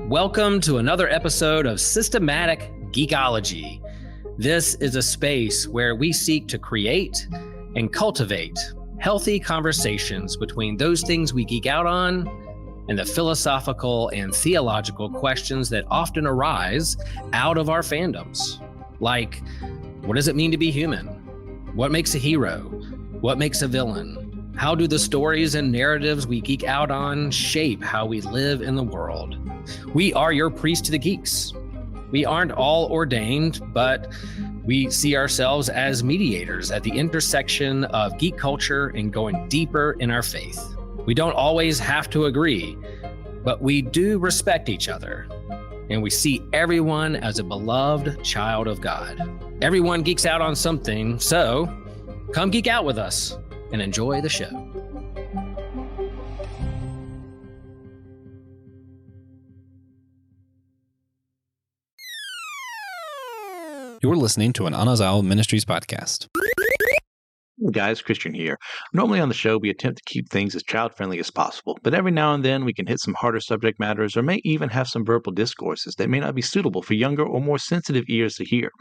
Welcome to another episode of Systematic Geekology. This is a space where we seek to create and cultivate healthy conversations between those things we geek out on and the philosophical and theological questions that often arise out of our fandoms. Like, what does it mean to be human? What makes a hero? What makes a villain? How do the stories and narratives we geek out on shape how we live in the world? We are your priest to the geeks. We aren't all ordained, but we see ourselves as mediators at the intersection of geek culture and going deeper in our faith. We don't always have to agree, but we do respect each other, and we see everyone as a beloved child of God. Everyone geeks out on something, so come geek out with us and enjoy the show. You're listening to an Anazal Ministries podcast. Hey guys, Christian here. Normally on the show, we attempt to keep things as child-friendly as possible, but every now and then we can hit some harder subject matters or may even have some verbal discourses that may not be suitable for younger or more sensitive ears to hear.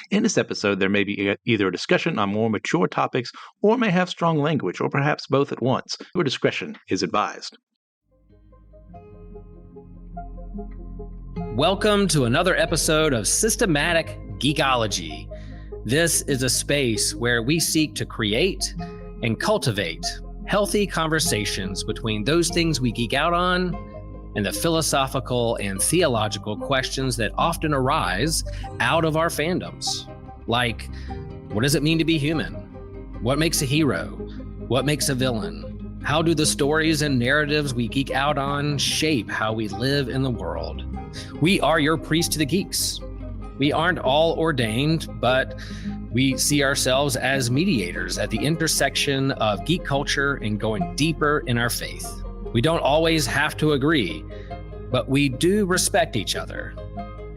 In this episode, there may be either a discussion on more mature topics or may have strong language, or perhaps both at once. Your discretion is advised. Welcome to another episode of Systematic Geekology. This is a space where we seek to create and cultivate healthy conversations between those things we geek out on and the philosophical and theological questions that often arise out of our fandoms. Like, what does it mean to be human? What makes a hero? What makes a villain? How do the stories and narratives we geek out on shape how we live in the world? We are your priest to the geeks. We aren't all ordained, but we see ourselves as mediators at the intersection of geek culture and going deeper in our faith. We don't always have to agree, but we do respect each other,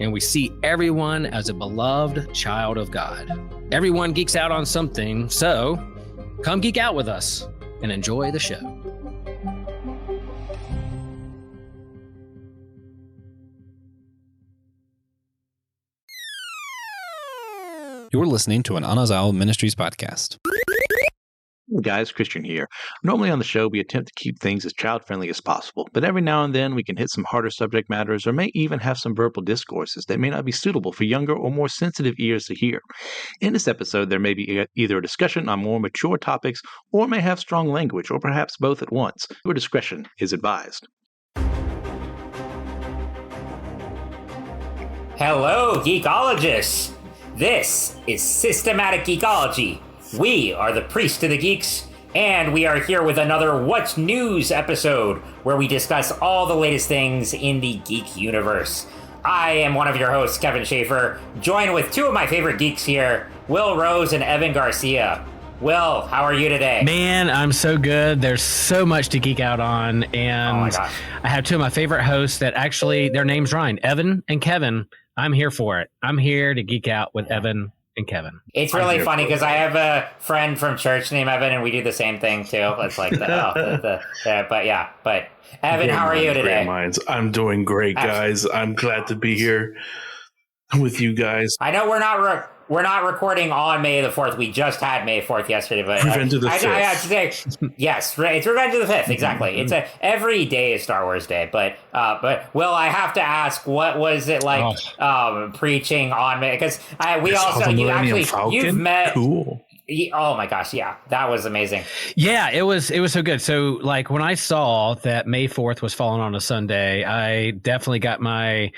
and we see everyone as a beloved child of God. Everyone geeks out on something, so come geek out with us and enjoy the show. You're listening to an Anazal Ministries podcast. Hey guys, Christian here. Normally on the show, we attempt to keep things as child-friendly as possible, but every now and then we can hit some harder subject matters or may even have some verbal discourses that may not be suitable for younger or more sensitive ears to hear. In this episode, there may be either a discussion on more mature topics or may have strong language, or perhaps both at once. Your discretion is advised. Hello, geekologists! This is Systematic Geekology. We are the priest to the geeks, and we are here with another What's News episode where we discuss all the latest things in the geek universe. I am one of your hosts, Kevin Schaeffer, joined with two of my favorite geeks here, Will Rose and Evan Garcia. Will, how are you today? Man, I'm so good. There's so much to geek out on, and Oh my gosh. I have two of my favorite hosts that actually, their names rhyme, Evan and Kevin. I'm here for it. I'm here to geek out with Evan and Kevin. It's really funny because I have a friend from church named Evan, and we do the same thing too. It's like but Evan, how are you today? Great minds. I'm doing great, guys. I'm glad to be here with you guys. I know we're not recording on May the 4th. We just had May 4th yesterday, but Revenge of the 5th. I have to say, yes, it's Revenge of the 5th. Exactly. It's every day is Star Wars Day. But Will, I have to ask, what was it like preaching on May? Because you've met. Cool. Oh my gosh, yeah, that was amazing. Yeah, it was so good. So like when I saw that May 4th was falling on a Sunday, I definitely got my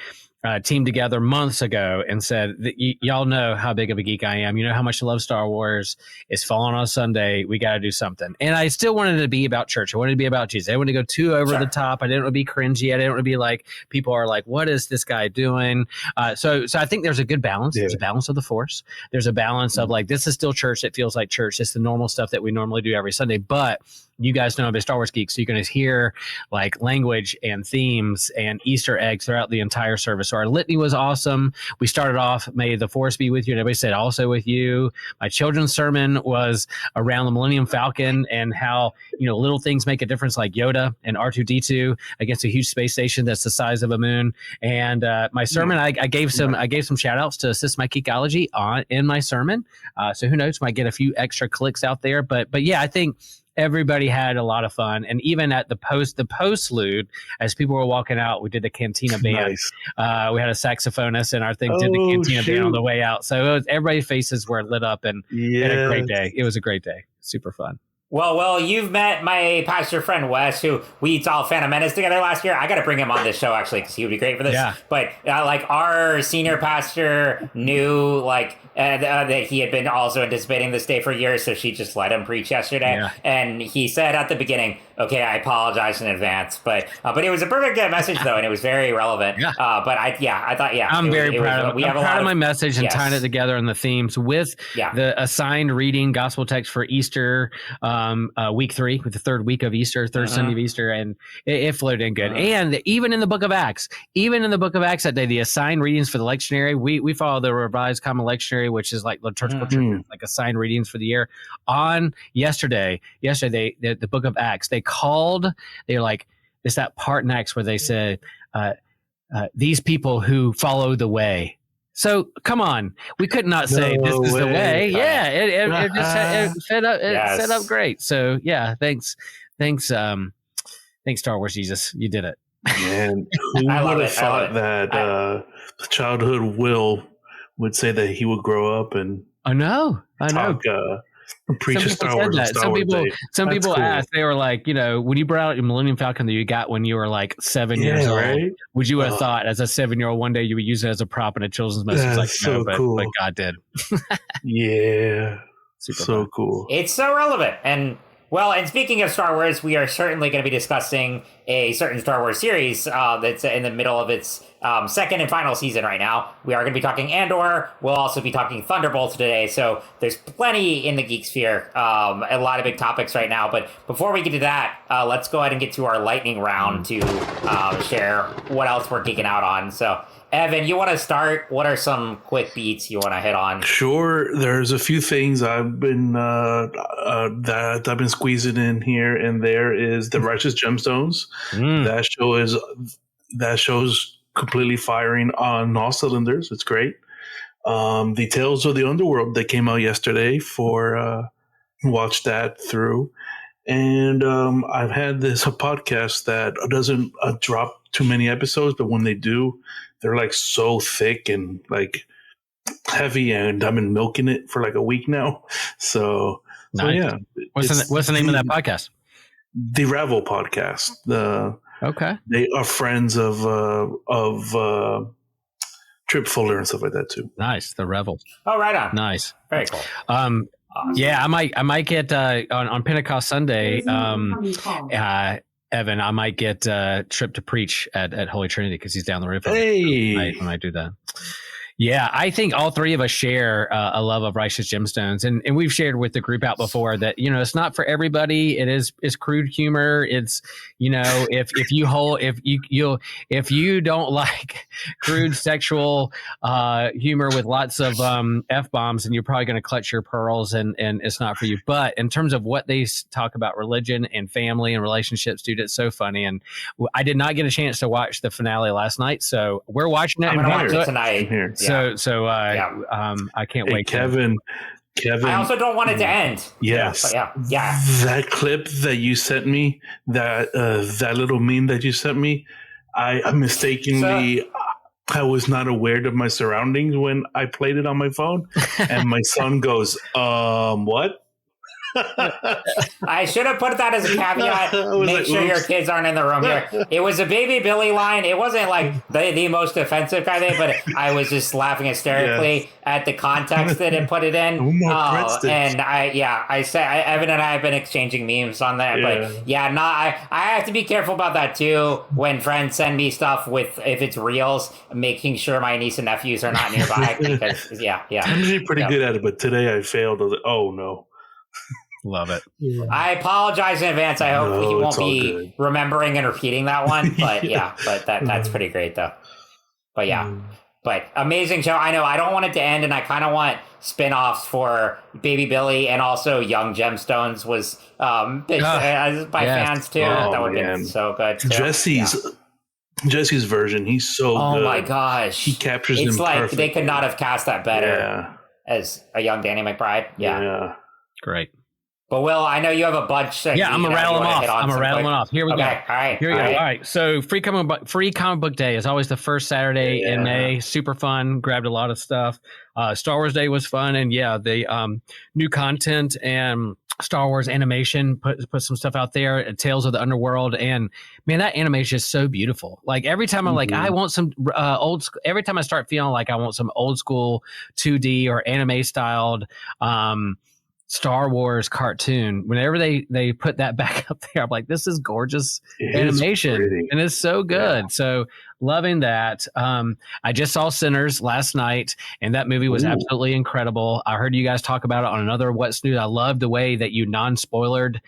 team together months ago and said, y'all know how big of a geek I am. You know how much I love Star Wars. It's falling on a Sunday. We got to do something. And I still wanted it to be about church. I wanted it to be about Jesus. I didn't want to go too over the top. I didn't want to be cringy. I didn't want to be like, people are like, what is this guy doing? So I think there's a good balance. Yeah. There's a balance of the Force. There's a balance of like, this is still church. It feels like church. It's the normal stuff that we normally do every Sunday. But you guys know I'm a Star Wars geek, so you're going to hear like language and themes and Easter eggs throughout the entire service. So our litany was awesome. We started off, may the force be with you, and everybody said also with you. My children's sermon was around the Millennium Falcon and how, little things make a difference, like Yoda and R2-D2 against a huge space station that's the size of a moon. And my sermon, I gave some shout outs to Systematic Geekology in my sermon. So who knows, might get a few extra clicks out there. But yeah, I think everybody had a lot of fun. And even at the postlude, as people were walking out, we did the Cantina band. Nice. We had a saxophonist and our thing did the Cantina band on the way out. So everybody's faces were lit up and had a great day. It was a great day. Super fun. Well, you've met my pastor friend Wes, who we saw Phantom Menace together last year. I got to bring him on this show, actually, because he would be great for this. Yeah. But our senior pastor knew that he had been also anticipating this day for years, so she just let him preach yesterday. Yeah. And he said at the beginning, "Okay, I apologize in advance," but it was a perfect message though, and it was very relevant. Yeah. I thought I'm very proud of my message and tying it together in the themes with the assigned reading gospel text for Easter. Week 3 with the third week of Easter, third Sunday of Easter, and it flowed in good. And even in the book of Acts that day, the assigned readings for the lectionary, we follow the Revised Common Lectionary, which is like liturgical church, like assigned readings for the year. On yesterday, the book of Acts, they're like, it's that part in Acts where they said, these people who follow the way. So come on, we could not say this is the way. Yeah, it just set up great. So yeah, thanks, Star Wars Jesus, you did it. Man, who would have thought that childhood Will would say that he would grow up and I know. Preach Star Wars. Some people asked, they were like, when you brought out your Millennium Falcon that you got when you were like 7 years old, right? Would you have thought as a 7-year-old one day you would use it as a prop in a children's message? Cool. But God did. Yeah. Super so fun. Cool. It's so relevant. And speaking of Star Wars, we are certainly going to be discussing a certain Star Wars series that's in the middle of its second and final season right now. We are going to be talking Andor. We'll also be talking Thunderbolts today. So there's plenty in the geek sphere, a lot of big topics right now. But before we get to that, let's go ahead and get to our lightning round to share what else we're geeking out on. So Evan, you want to start? What are some quick beats you want to hit on? Sure. There's a few things I've been that I've been squeezing in here and there. Is the Righteous Gemstones. That show's completely firing on all cylinders. It's great. The Tales of the Underworld that came out yesterday watched that through. And I've had a podcast that doesn't drop too many episodes, but when they do, they're like so thick and like heavy, and I've been milking it for like a week now. So yeah. What's the name of that podcast? The Revel podcast. They are friends of Trip Fuller and stuff like that too. Nice. The Revel. Oh, right on. Nice. Very cool. Yeah, I might get on Pentecost Sunday. Evan, I might get Trip to preach at Holy Trinity because he's down the road. I might do that. Yeah, I think all three of us share a love of Righteous Gemstones, and we've shared with the group out before that it's not for everybody. It's crude humor. It's if you don't like crude sexual humor with lots of F-bombs, then you're probably going to clutch your pearls, and it's not for you. But in terms of what they talk about religion and family and relationships, dude, it's so funny. And I did not get a chance to watch the finale last night, so we're watching it. I'm going to watch it tonight. Here. So I can't wait. Kevin. I also don't want it to end. Yes. Yeah. That clip that you sent me, that little meme that you sent me, I mistakenly, I was not aware of my surroundings when I played it on my phone, and my son goes, "What?" I should have put that as a caveat. Make sure your kids aren't in the room here. It was a Baby Billy line. It wasn't like the most offensive kind of thing, but I was just laughing hysterically at the context that it put it in. And I said Evan and I have been exchanging memes on that. But I have to be careful about that too. When friends send me stuff with, if it's reels, making sure my niece and nephews are not nearby because I'm usually pretty good at it, but today I failed. I was like, oh no. Love it. I apologize in advance. I hope No, you won't it's all be good. remembering and repeating that one. But that's pretty great though. But but amazing show. I know I don't want it to end, and I kind of want spin-offs for Baby Billy, and also Young Gemstones was pitched by fans too. Oh, That would have been so good too. Jesse's version, he's so good. Oh my gosh. He captures it's him like perfectly. They could not have cast that better as a young Danny McBride. Yeah. Great. But Will, I know you have a bunch. I'm gonna rattle them off. Here we go. All right. Here we go. All right. So free comic book day is always the first Saturday in May. Super fun. Grabbed a lot of stuff. Star Wars Day was fun, and the new content and Star Wars animation put some stuff out there. Tales of the Underworld, and man, that animation is so beautiful. Like every time I'm like, I want some old. Every time I start feeling like I want some old school 2D or anime styled. Star Wars cartoon, whenever they put that back up there, I'm like, this is gorgeous animation, and it's so good. So loving that. I just saw Sinners last night, and that movie was absolutely incredible. I heard you guys talk about it on another What's New. I love the way that you non-spoilered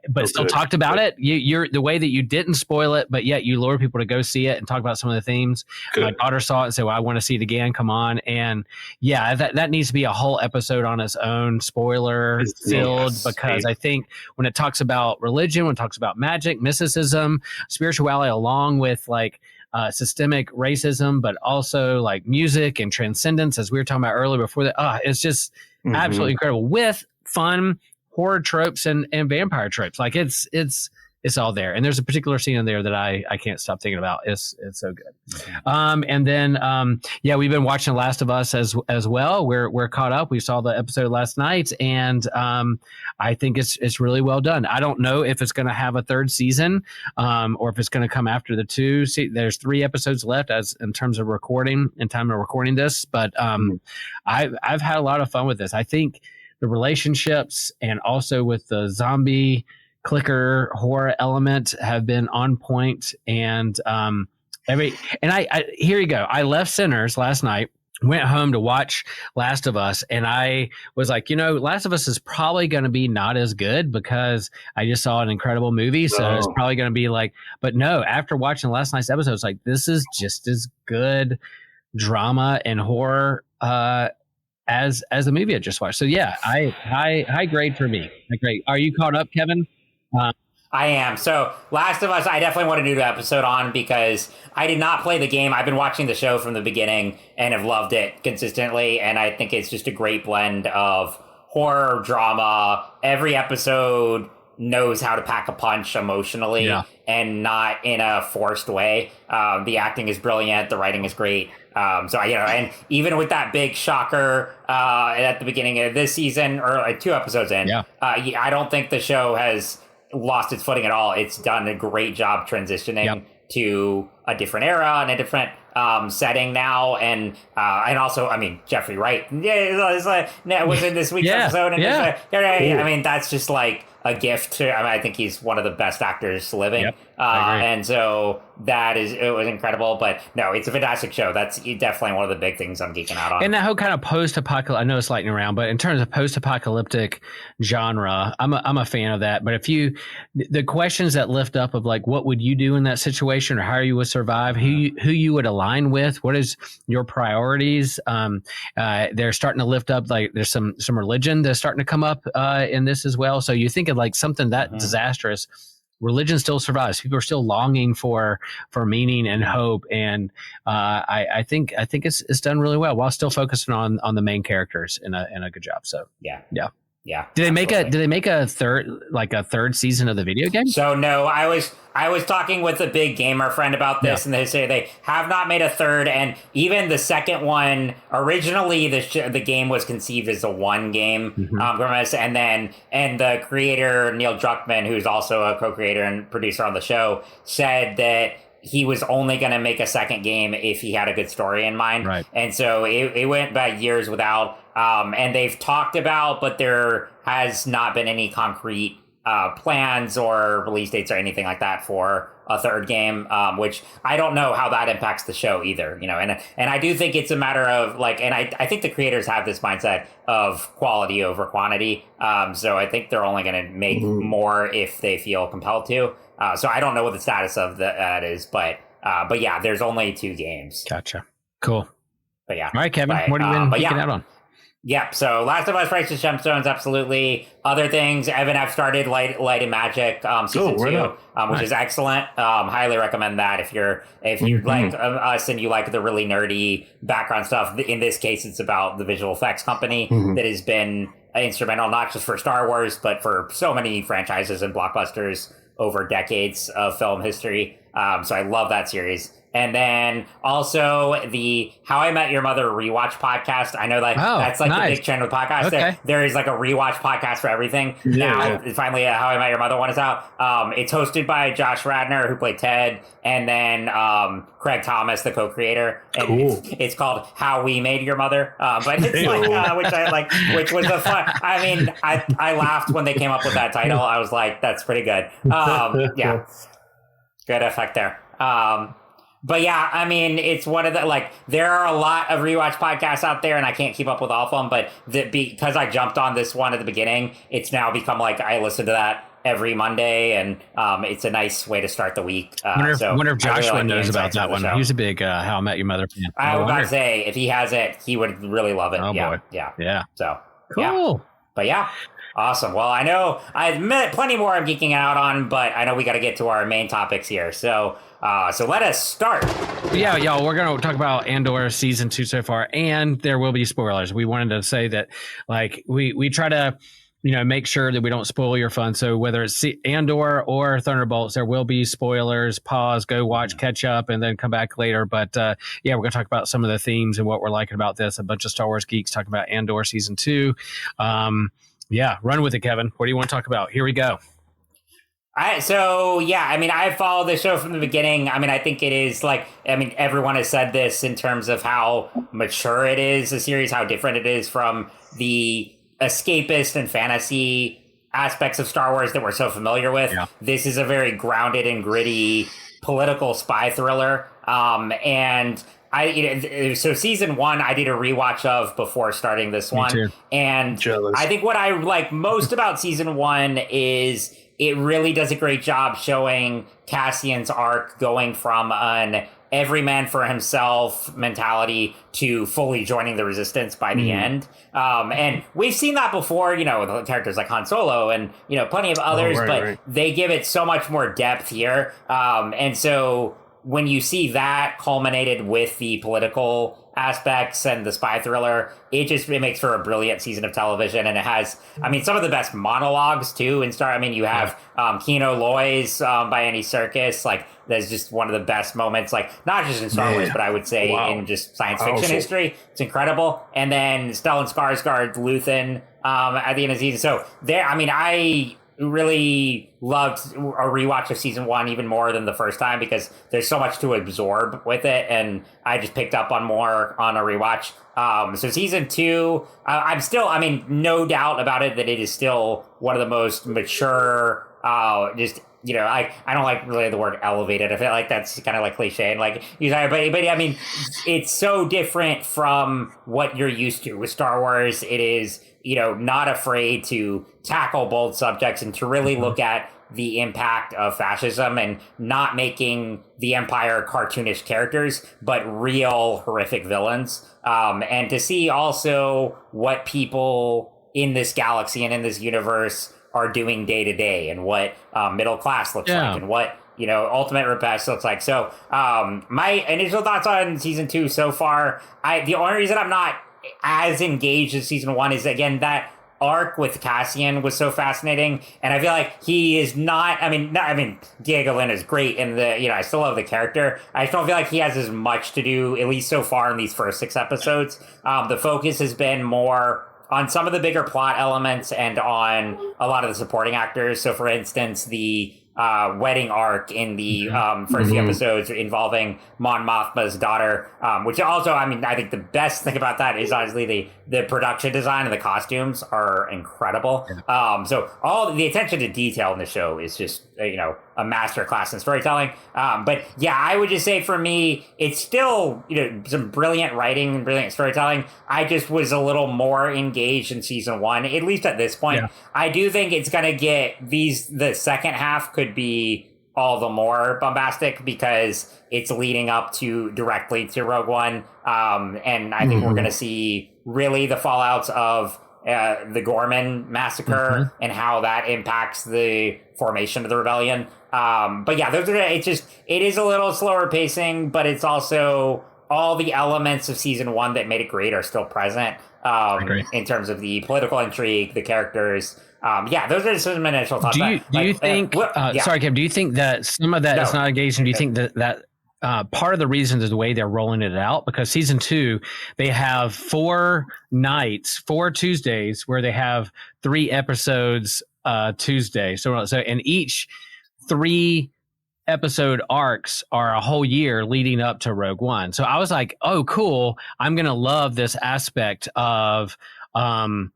but still talked about it. You're the way that you didn't spoil it, but yet you lure people to go see it and talk about some of the themes. Good. My daughter saw it and said, well, I want to see it again. Come on. And that needs to be a whole episode on its own, spoiler filled, because I think when it talks about religion, when it talks about magic, mysticism, spirituality, along with systemic racism, but also like music and transcendence, as we were talking about earlier before that, it's just absolutely incredible with fun horror tropes and vampire tropes. Like it's all there. And there's a particular scene in there that I can't stop thinking about. It's so good. And then we've been watching Last of Us as well. We're caught up. We saw the episode last night, and I think it's really well done. I don't know if it's going to have a third season or if it's going to come after the two. See, there's 3 episodes left in terms of recording and time of recording this, but I've had a lot of fun with this. I think the relationships and also with the zombie clicker horror element have been on point. And here you go. I left Sinners last night, went home to watch Last of Us, and I was like, Last of Us is probably going to be not as good because I just saw an incredible movie. So it's probably going to be like, but no, after watching last night's episode, it's like, this is just as good drama and horror, as the movie I just watched. So high grade for me. High grade. Are you caught up, Kevin? I am. So Last of Us, I definitely want to do the episode on because I did not play the game. I've been watching the show from the beginning and have loved it consistently. And I think it's just a great blend of horror, drama. Every episode knows how to pack a punch emotionally and not in a forced way. The acting is brilliant. The writing is great. And even with that big shocker at the beginning of this season, or like 2 episodes in, I don't think the show has lost its footing at all. It's done a great job transitioning to a different era and a different setting now, and also, I mean, Jeffrey Wright was in this week's episode, and I mean, that's just like a gift to. I mean, I think he's one of the best actors living, and so it was incredible. But no, it's a fantastic show. That's definitely one of the big things I'm geeking out on. And that whole kind of post-apocalyptic, I know it's lightning around, but in terms of post-apocalyptic genre, I'm a fan of that. But the questions that lift up of like, what would you do in that situation, or how you would survive, who you would align with, what is your priorities? They're starting to lift up, like there's some religion that's starting to come up in this as well. So you think of like something that disastrous, religion still survives. People are still longing for meaning and hope, and I think it's done really well while still focusing on the main characters in a good job. So yeah. Did they make a third season of the video game? So no, I was talking with a big gamer friend about this, and they say they have not made a third. And even the second one, originally the game was conceived as a one game premise, and the creator Neil Druckmann, who's also a co-creator and producer on the show, said that he was only going to make a second game if he had a good story in mind. Right. And so it went back years without. And they've talked about, but there has not been any concrete plans or release dates or anything like that for a third game, which I don't know how that impacts the show either, and I do think it's a matter of and I think the creators have this mindset of quality over quantity. So I think they're only going to make more if they feel compelled to. So I don't know what the status of that is, but yeah, there's only 2 games. Gotcha. Cool. But yeah. All right, Kevin, what have you been geeking out on? Yep. So Last of Us, Righteous Gemstones, absolutely. Other things, Evan, I've started Light and Magic season 2, which is excellent. Highly recommend that if you like us and you like the really nerdy background stuff. In this case, it's about the visual effects company that has been instrumental not just for Star Wars, but for so many franchises and blockbusters over decades of film history. So I love that series. And also the How I Met Your Mother rewatch podcast. I know that's the big trend with podcasts. Okay. There is a rewatch podcast for everything. Finally, How I Met Your Mother one is out. It's hosted by Josh Radnor, who played Ted, and then Craig Thomas, the co-creator. And cool. It's called How We Made Your Mother. But it's which was a fun. I mean, I laughed when they came up with that title. I was like, that's pretty good. Yeah, good effect there. But yeah, I mean, it's one of the, there are a lot of rewatch podcasts out there and I can't keep up with all of them, but because I jumped on this one at the beginning, it's now become I listen to that every Monday, and it's a nice way to start the week. Wonder if Joshua knows about that one. He's a big How I Met Your Mother fan. I was about to say, if he has it, he would really love it. Oh, yeah, boy. Yeah. So, cool. Yeah. But yeah. Awesome. Well, I know I've met plenty more I'm geeking out on, but I know we got to get to our main topics here. So let us start. Yeah, y'all, we're going to talk about Andor season 2 so far, and there will be spoilers. We wanted to say that, we try to, make sure that we don't spoil your fun. So whether it's Andor or Thunderbolts, there will be spoilers. Pause, go watch, catch up, and then come back later. But we're going to talk about some of the themes and what we're liking about this. A bunch of Star Wars geeks talking about Andor season 2. Yeah, run with it, Kevin. What do you want to talk about? Here we go. I followed the show from the beginning. I mean, I think it is everyone has said this in terms of how mature it is, a series, how different it is from the escapist and fantasy aspects of Star Wars that we're so familiar with. Yeah. This is a very grounded and gritty political spy thriller. So season 1, I did a rewatch of before starting this one. Me too. And Jealous. I think what I like most about season 1 is it really does a great job showing Cassian's arc going from an every man for himself mentality to fully joining the resistance by the end. And we've seen that before, with characters like Han Solo and, plenty of others, they give it so much more depth here. And so when you see that culminated with the political aspects and the spy thriller, it makes for a brilliant season of television. And it has, some of the best monologues too in Star. You have Kino Loy's by Andy Serkis. That's just one of the best moments, not just in Star Wars, but I would say in just science fiction history. It's incredible. And then Stellan Skarsgård, Luthen at the end of the season. So there, I really loved a rewatch of season 1 even more than the first time because there's so much to absorb with it, and I just picked up on more on a rewatch. So season 2, I'm still, no doubt about it that it is still one of the most mature, I don't like really the word elevated. I feel like that's kind of cliche but it's so different from what you're used to with Star Wars. It is, not afraid to tackle bold subjects and to really look at the impact of fascism and not making the Empire cartoonish characters, but real horrific villains. And to see also what people in this galaxy and in this universe are doing day to day and what middle class looks like and what ultimate repast looks like. So my initial thoughts on season 2 so far, the only reason I'm not as engaged as season 1 is, again, that arc with Cassian was so fascinating, and I feel like he is not. Diego Luna is great, and I still love the character. I just don't feel like he has as much to do, at least so far in these first 6 episodes. The focus has been more on some of the bigger plot elements and on a lot of the supporting actors. So, for instance, the wedding arc in the first few episodes involving Mon Mothma's daughter, which also, I mean, I think the best thing about that is honestly the production design and the costumes are incredible. So all the attention to detail in the show is just, a masterclass in storytelling. But yeah, I would just say for me, it's still, some brilliant writing and brilliant storytelling. I just was a little more engaged in season 1, at least at this point. Yeah. I do think it's going to get the second half could be all the more bombastic because it's leading up directly to Rogue One. And I think we're going to see really the fallouts of the Gorman massacre and how that impacts the formation of the rebellion. But yeah, it is a little slower pacing, but it's also all the elements of season 1 that made it great are still present in terms of the political intrigue, the characters. Those are some initial thoughts. Do you think, sorry, Kev, do you think that some of that is not engaging? Do you think that part of the reason is the way they're rolling it out? Because season 2, they have 4 Tuesdays where they have 3 episodes Tuesday. So and each 3 episode arcs are a whole year leading up to Rogue One. So I was like, oh, cool. I'm going to love this aspect of watching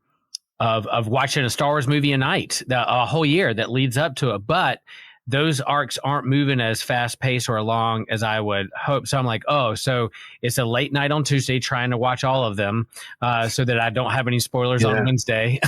a Star Wars movie a night, a whole year that leads up to it. But those arcs aren't moving as fast paced or along as I would hope. So I'm like, oh, so it's a late night on Tuesday trying to watch all of them so that I don't have any spoilers on Wednesday.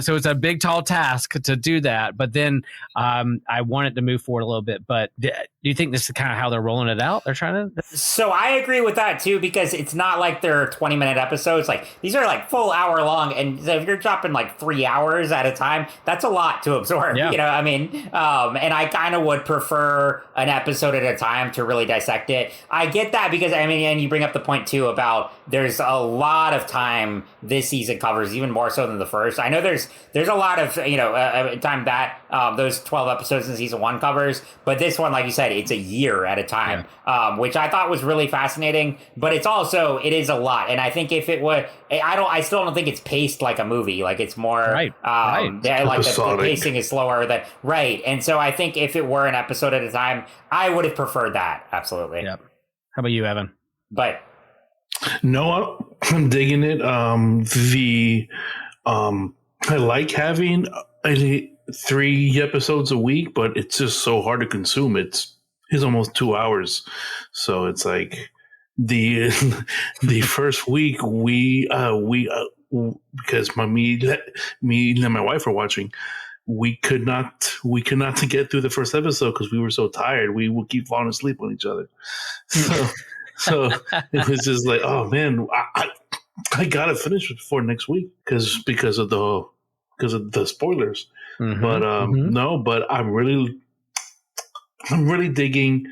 So it's a big, tall task to do that. But then I want it to move forward a little bit. But do you think this is kind of how they're rolling it out? They're trying to. So I agree with that, too, because it's not like they're 20-minute episodes. Like these are like full hour long. And so if you're dropping like 3 hours at a time, that's a lot to absorb. Yeah. I mean. And I kind of would prefer an episode at a time to really dissect it. I get that because, I mean, and you bring up the point, too, about there's a lot of time this season covers, even more so than the first. I know there's a lot of, time that those 12 episodes in season 1 covers. But this one, like you said, it's a year at a time, which I thought was really fascinating. But it is a lot. And I think if it would, I still don't think it's paced like a movie. Like it's more, right. Like the pacing is slower than, right. And so I think if it were an episode at a time, I would have preferred that. Absolutely. Yep. How about you, Evan? But no, I'm digging it. I like having 3 episodes a week, but it's just so hard to consume. It's almost 2 hours. So it's like the first week we because me and my wife are watching, we could not get through the first episode because we were so tired. We would keep falling asleep on each other. So it was just like, oh man, I gotta finish it before next week because of the spoilers. No, but I'm really digging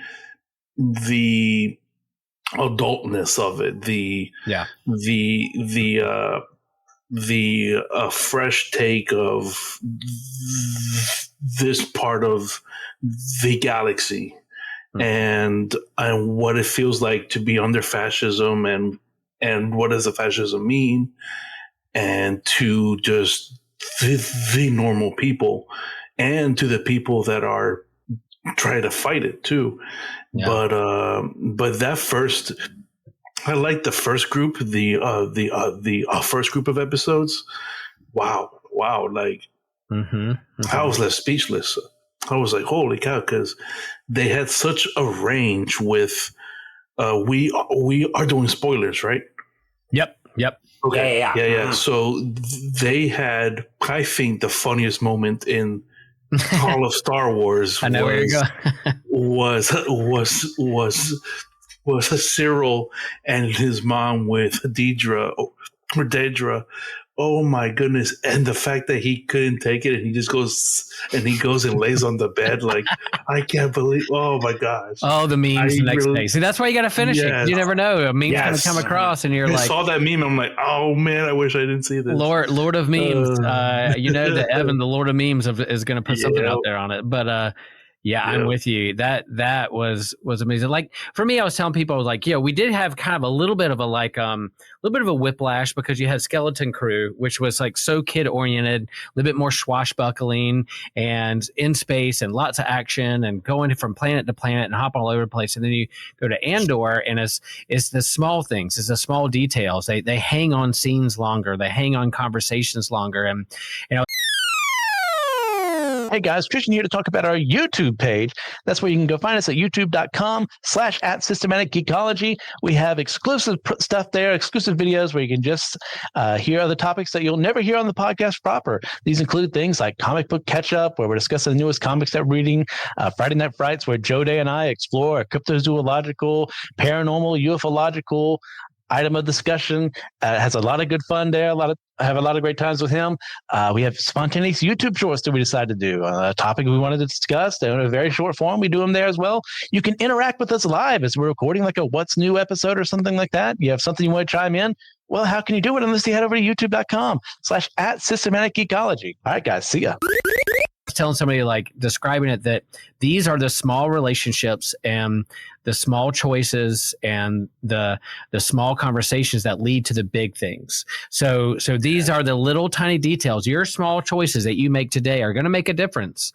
the adultness of it. The fresh take of this part of the galaxy and what it feels like to be under fascism and what does the fascism mean, and to just the normal people and to the people that are trying to fight it too. But that first, I like the first group, the first group of episodes. Wow. Like I was left speechless. I was like, holy cow. Cause they had such a range with, we are doing spoilers, right? Yep. Okay. Yeah. So they had, I think, the funniest moment in all of Star Wars I know where you're going. was Cyril and his mom with Daedra. Oh my goodness. And the fact that he couldn't take it and he just goes and lays on the bed like, I can't believe, oh my gosh. Oh, the memes the next day. See, that's why you got to finish it. You never know. A meme's going to come across and you're like. I saw that meme. I'm like, oh man, I wish I didn't see this. Lord of memes. That Evan, the Lord of memes is going to put something out there on it. But Yeah, I'm with you. That was amazing. Like for me, I was telling people, I was like, we did have kind of a little bit of a whiplash because you had Skeleton Crew, which was like so kid oriented, a little bit more swashbuckling and in space and lots of action and going from planet to planet and hopping all over the place. And then you go to Andor and it's the small things, it's the small details. They hang on scenes longer, they hang on conversations longer, and Hey guys, Christian here to talk about our YouTube page. That's where you can go find us at youtube.com/@Systematic Geekology. We have exclusive stuff there, exclusive videos where you can just hear other topics that you'll never hear on the podcast proper. These include things like comic book catch-up, where we're discussing the newest comics that we're reading, Friday Night Frights, where Joe Day and I explore a cryptozoological, paranormal, ufological item of discussion. Has a lot of good fun there. I have a lot of great times with him. We have spontaneous YouTube shorts that we decided to do. A topic we wanted to discuss. They're in a very short form. We do them there as well. You can interact with us live as we're recording like a What's New episode or something like that. You have something you want to chime in? Well, how can you do it unless you head over to youtube.com/@Systematic Geekology. All right, guys. See ya. Telling somebody, like describing it, that these are the small relationships and the small choices and the small conversations that lead to the big things. So these are the little tiny details. Your small choices that you make today are going to make a difference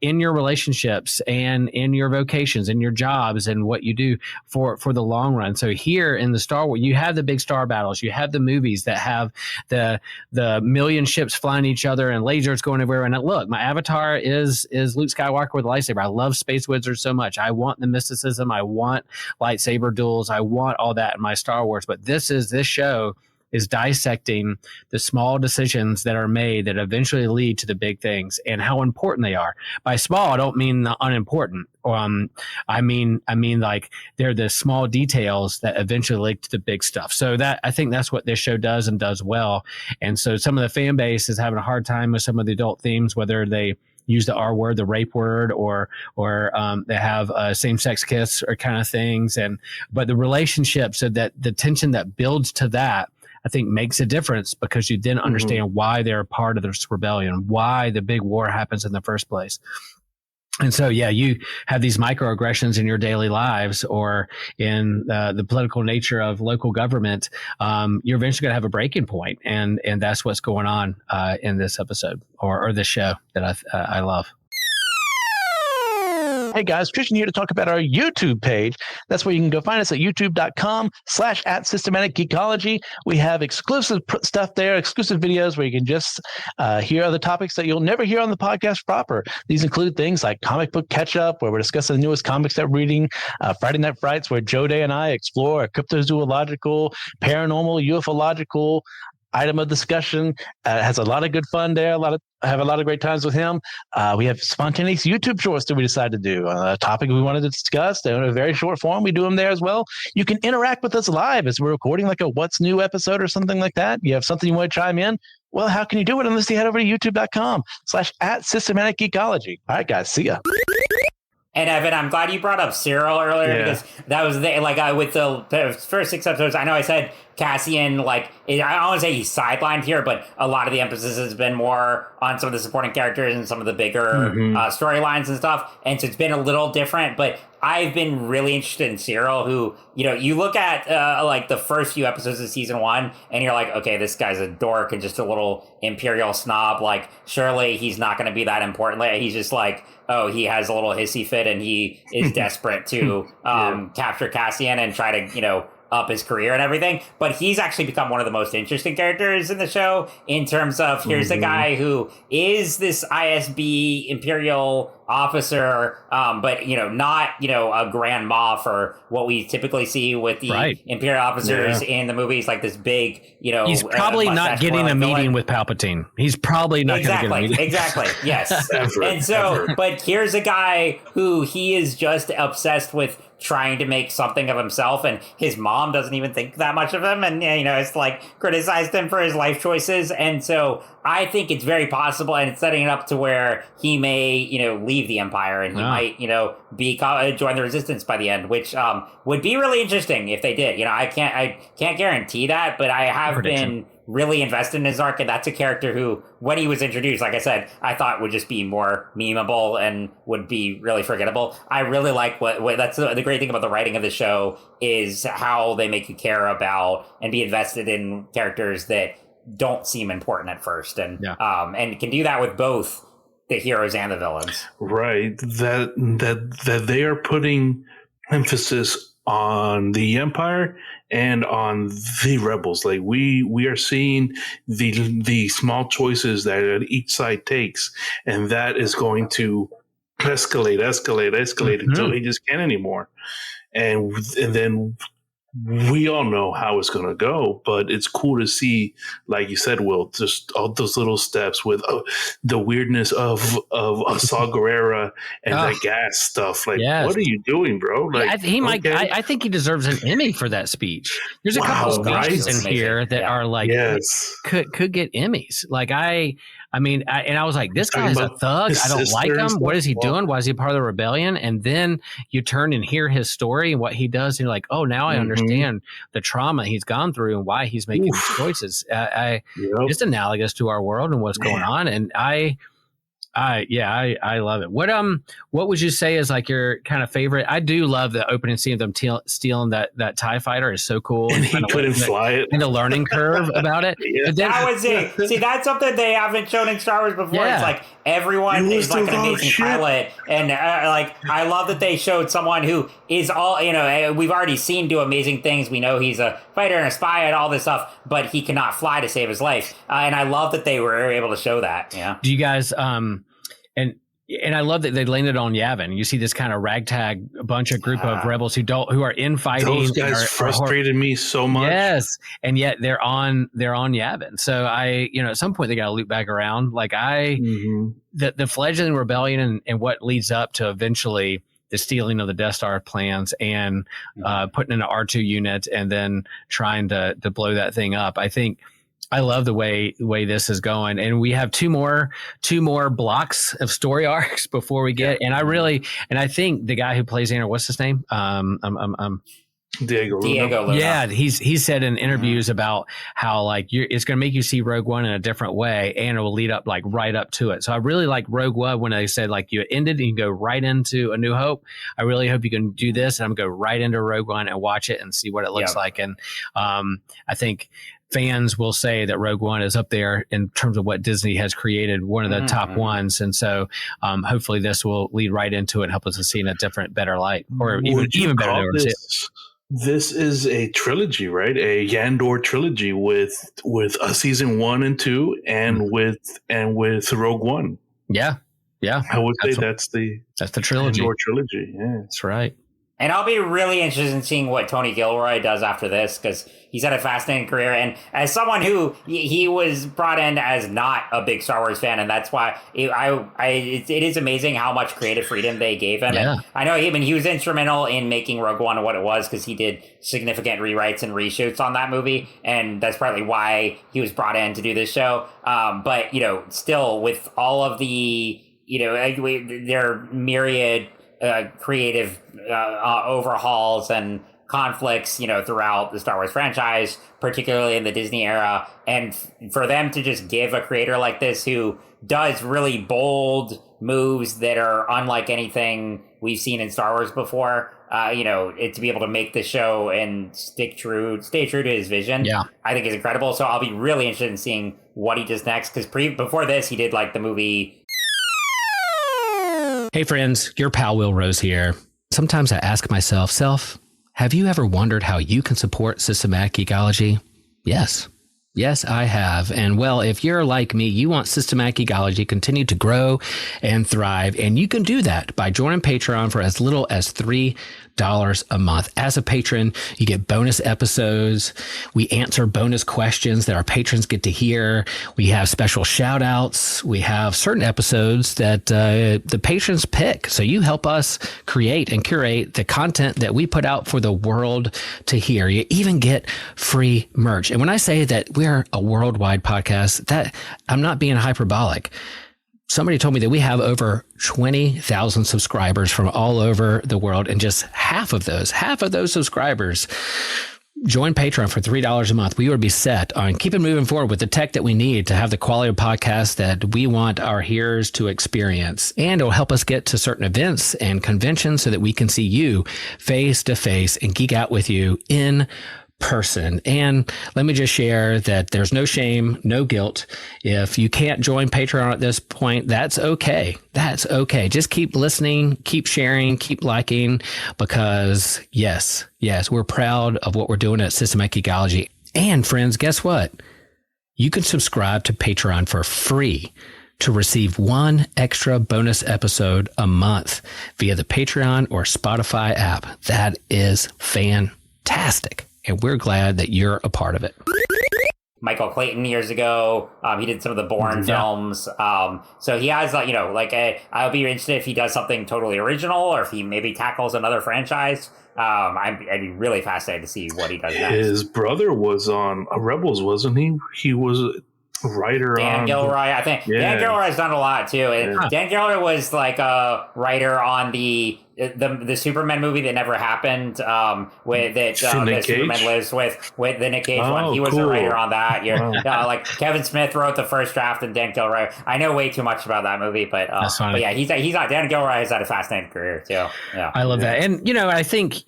in your relationships and in your vocations and your jobs and what you do for the long run. So here in the Star Wars, you have the big star battles. You have the movies that have the million ships flying each other and lasers going everywhere. And look, my avatar is Luke Skywalker with a lightsaber. I love space wizards so much. I want the mysticism. I want lightsaber duels. I want all that in my Star Wars. But this show is dissecting the small decisions that are made that eventually lead to the big things and how important they are. By small, I don't mean unimportant. I mean like they're the small details that eventually lead to the big stuff. So that, I think that's what this show does and does well. And so some of the fan base is having a hard time with some of the adult themes, whether they use the R word, the rape word, or they have same-sex kiss or kind of things. But the relationships, so that the tension that builds to that, I think makes a difference because you then understand why they're part of this rebellion, why the big war happens in the first place. And so, you have these microaggressions in your daily lives or in the political nature of local government. You're eventually going to have a breaking point, and that's what's going on in this episode or this show that I love. Hey guys, Christian here to talk about our YouTube page. That's where you can go find us at youtube.com/@Systematic Geekology. We have exclusive stuff there, exclusive videos where you can just hear other topics that you'll never hear on the podcast proper. These include things like comic book catch-up, where we're discussing the newest comics that we're reading, Friday Night Frights, where Joe Day and I explore a cryptozoological, paranormal, ufological item of discussion. Has a lot of good fun there. I have a lot of great times with him. We have spontaneous YouTube shorts that we decided to do. A topic we wanted to discuss. They're in a very short form. We do them there as well. You can interact with us live as we're recording like a What's New episode or something like that. You have something you want to chime in? Well, how can you do it unless you head over to youtube.com/@Systematic Geekology. All right, guys. See ya. And Evan, I'm glad you brought up Cyril earlier because that was with the first 6 episodes. I know I said Cassian, I don't want to say he's sidelined here, but a lot of the emphasis has been more on some of the supporting characters and some of the bigger storylines and stuff. And so it's been a little different, but I've been really interested in Cyril, who, you look at the first few episodes of season 1 and you're like, okay, this guy's a dork and just a little imperial snob. Surely he's not going to be that important. He's just he has a little hissy fit and he is desperate to capture Cassian and try to, up his career and everything. But he's actually become one of the most interesting characters in the show in terms of here's a guy who is this ISB Imperial officer, but, not, a grand moff or what we typically see with the Imperial officers in the movies, like this big, he's probably not getting a meeting with Palpatine. He's probably not going to get a meeting. Exactly. Yes. But here's a guy who he is just obsessed with trying to make something of himself, and his mom doesn't even think that much of him, and it's criticized him for his life choices. And so I think it's very possible, and it's setting it up to where he may leave the Empire and he might join the Resistance by the end, which would be really interesting if they did. I can't guarantee that, but I have been really invested in his arc, and that's a character who, when he was introduced, like I said, I thought would just be more memeable and would be really forgettable. I really like what that's the great thing about the writing of the show is how they make you care about and be invested in characters that don't seem important at first, and can do that with both the heroes and the villains. Right. That they are putting emphasis on the Empire and on the rebels. Like we are seeing the small choices that each side takes, and that is going to escalate until they just can't anymore. And then we all know how it's going to go, but it's cool to see, like you said, Will, just all those little steps with the weirdness of Saw Gerrera and that gas stuff. Like, what are you doing, bro? Like, I think he deserves an Emmy for that speech. There's a couple speeches in here that are like, could get Emmys. Like I was like, this guy's a thug. I don't like him. What is he doing? Why is he part of the rebellion? And then you turn and hear his story and what he does. And you're like, oh, now I understand the trauma he's gone through and why he's making these choices. It's analogous to our world and what's going on. And I love it. What would you say is like your kind of favorite? I do love the opening scene of them stealing that TIE fighter. Is so cool. And he couldn't fly it. And the learning curve about it. That was it. See, that's something they haven't shown in Star Wars before. It's like everyone is like an amazing pilot, and I love that they showed someone who is all we've already seen do amazing things. We know he's a fighter and a spy and all this stuff, but he cannot fly to save his life. And I love that they were able to show that. Yeah. Do you guys And I love that they landed on Yavin. You see this kind of ragtag group of rebels who are infighting. Those guys frustrated me so much. Yes, and yet they're on Yavin. So at some point they got to loop back around. Like the fledgling rebellion and what leads up to eventually the stealing of the Death Star plans and putting in an R2 unit and then trying to blow that thing up. I think. I love the way this is going, and we have two more blocks of story arcs before we get. And I think the guy who plays Andor, what's his name? Diego Luna. Yeah, he's said in interviews about how it's going to make you see Rogue One in a different way, and it will lead up right up to it. So I really like Rogue One when they said you ended and you go right into A New Hope. I really hope you can do this, and I'm going to go right into Rogue One and watch it and see what it looks like. And I think fans will say that Rogue One is up there in terms of what Disney has created, one of the top ones. And so hopefully this will lead right into it and help us to see in a different, better light, or even better. This is a trilogy, right? A Andor trilogy with a season 1 and 2 and with Rogue One. Yeah. I would say that's the trilogy. Andor trilogy. Yeah, that's right. And I'll be really interested in seeing what Tony Gilroy does after this, because he's had a fascinating career. And as someone who he was brought in as not a big Star Wars fan, and that's why it is amazing how much creative freedom they gave him. Yeah. And I know he was instrumental in making Rogue One what it was, because he did significant rewrites and reshoots on that movie, and that's partly why he was brought in to do this show. But still with all of the their myriad creative overhauls and conflicts, throughout the Star Wars franchise, particularly in the Disney era. And for them to just give a creator like this who does really bold moves that are unlike anything we've seen in Star Wars before, to be able to make the show and stay true to his vision, I think is incredible. So I'll be really interested in seeing what he does next, because before this, he did the movie. Hey friends, your pal Will Rose here. Sometimes I ask myself, have you ever wondered how you can support Systematic Geekology? Yes, I have. And well, if you're like me, you want Systematic Geekology to continue to grow and thrive. And you can do that by joining Patreon for as little as $3 a month. As a patron, you get bonus episodes. We answer bonus questions that our patrons get to hear. We have special shout outs. We have certain episodes that the patrons pick. So you help us create and curate the content that we put out for the world to hear. You even get free merch. And when I say that we're a worldwide podcast, that I'm not being hyperbolic. Somebody told me that we have over 20,000 subscribers from all over the world, and just half of those subscribers join Patreon for $3 a month. We would be set on keeping moving forward with the tech that we need to have the quality of podcast that we want our hearers to experience. And it'll help us get to certain events and conventions so that we can see you face to face and geek out with you in person. And let me just share that there's no shame, no guilt. If you can't join Patreon at this point, that's okay. That's okay. Just keep listening, keep sharing, keep liking, because yes, we're proud of what we're doing at Systematic Geekology. And friends, guess what? You can subscribe to Patreon for free to receive one extra bonus episode a month via the Patreon or Spotify app. That is fantastic. And we're glad that you're a part of it. Michael Clayton years ago, he did some of the Bourne films. So he has, I'll be interested if he does something totally original or if he maybe tackles another franchise. I'd be really fascinated to see what he does next. His brother was on Rebels, wasn't he? He was a writer Dan Gilroy, I think. Yeah. Dan Gilroy's done a lot, too. And Dan Gilroy was like a writer on the Superman movie that never happened, with that Superman lives with the Nick Cage one. He was a writer on that. Like Kevin Smith wrote the first draft, and Dan Gilroy. I know way too much about that movie, but yeah, he's not. Dan Gilroy has had a fascinating career too. Yeah, I love that, and I think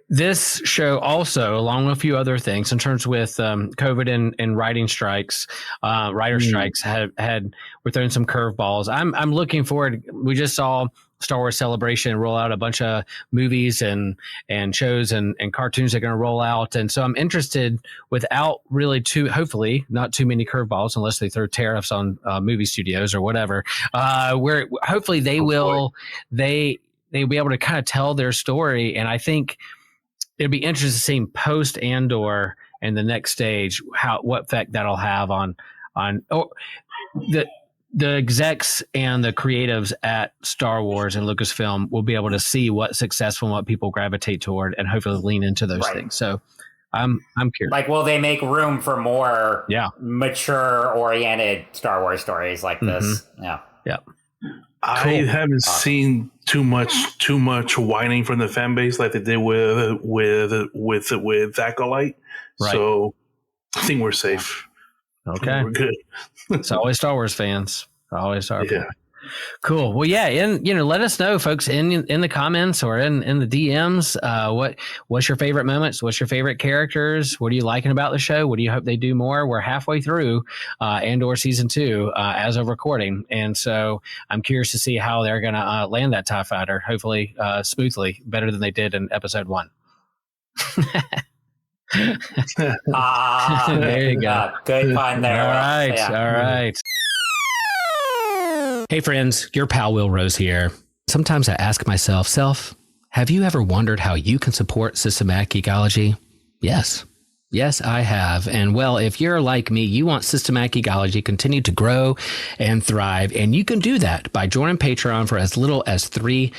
this show also, along with a few other things, in terms with COVID and writing strikes, writer strikes, we're throwing some curveballs. I'm looking forward. We just saw Star Wars Celebration roll out a bunch of movies and shows and cartoons they're going to roll out. And so I'm interested, without really hopefully not too many curveballs, unless they throw tariffs on movie studios or whatever, where hopefully they'll be able to kind of tell their story. And I think it'd be interesting to see post Andor and the next stage, what effect that'll have on the execs and the creatives at Star Wars and Lucasfilm will be able to see what's successful and what people gravitate toward, and hopefully lean into those things. So I'm curious. Like, will they make room for more mature oriented Star Wars stories like this? Yeah. I haven't seen too much whining from the fan base like they did with Acolyte. Right. So I think we're safe. Okay. We're good. It's always Star Wars fans. Always Star Wars. Cool. Well, yeah, and let us know, folks, in the comments or in the DMs. What's your favorite moments? What's your favorite characters? What are you liking about the show? What do you hope they do more? We're halfway through Andor season 2 as of recording, and so I'm curious to see how they're going to land that TIE fighter. Hopefully, smoothly, better than they did in episode 1. There you go. Good fun there. All right. Hey friends, your pal Will Rose here. Sometimes I ask myself, have you ever wondered how you can support Systematic Geekology? Yes, I have. And well, if you're like me, you want Systematic Geekology to continue to grow and thrive. And you can do that by joining Patreon for as little as $3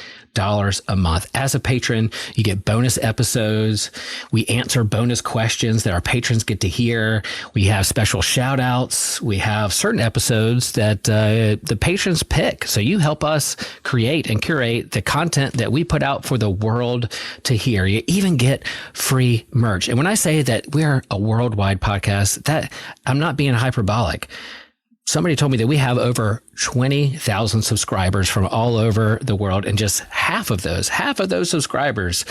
a month. As a patron, you get bonus episodes. We answer bonus questions that our patrons get to hear. We have special shout outs. We have certain episodes that the patrons pick. So you help us create and curate the content that we put out for the world to hear. You even get free merch. And when I say that we're a worldwide podcast, that I'm not being hyperbolic. Somebody told me that we have over 20,000 subscribers from all over the world, and just half of those subscribers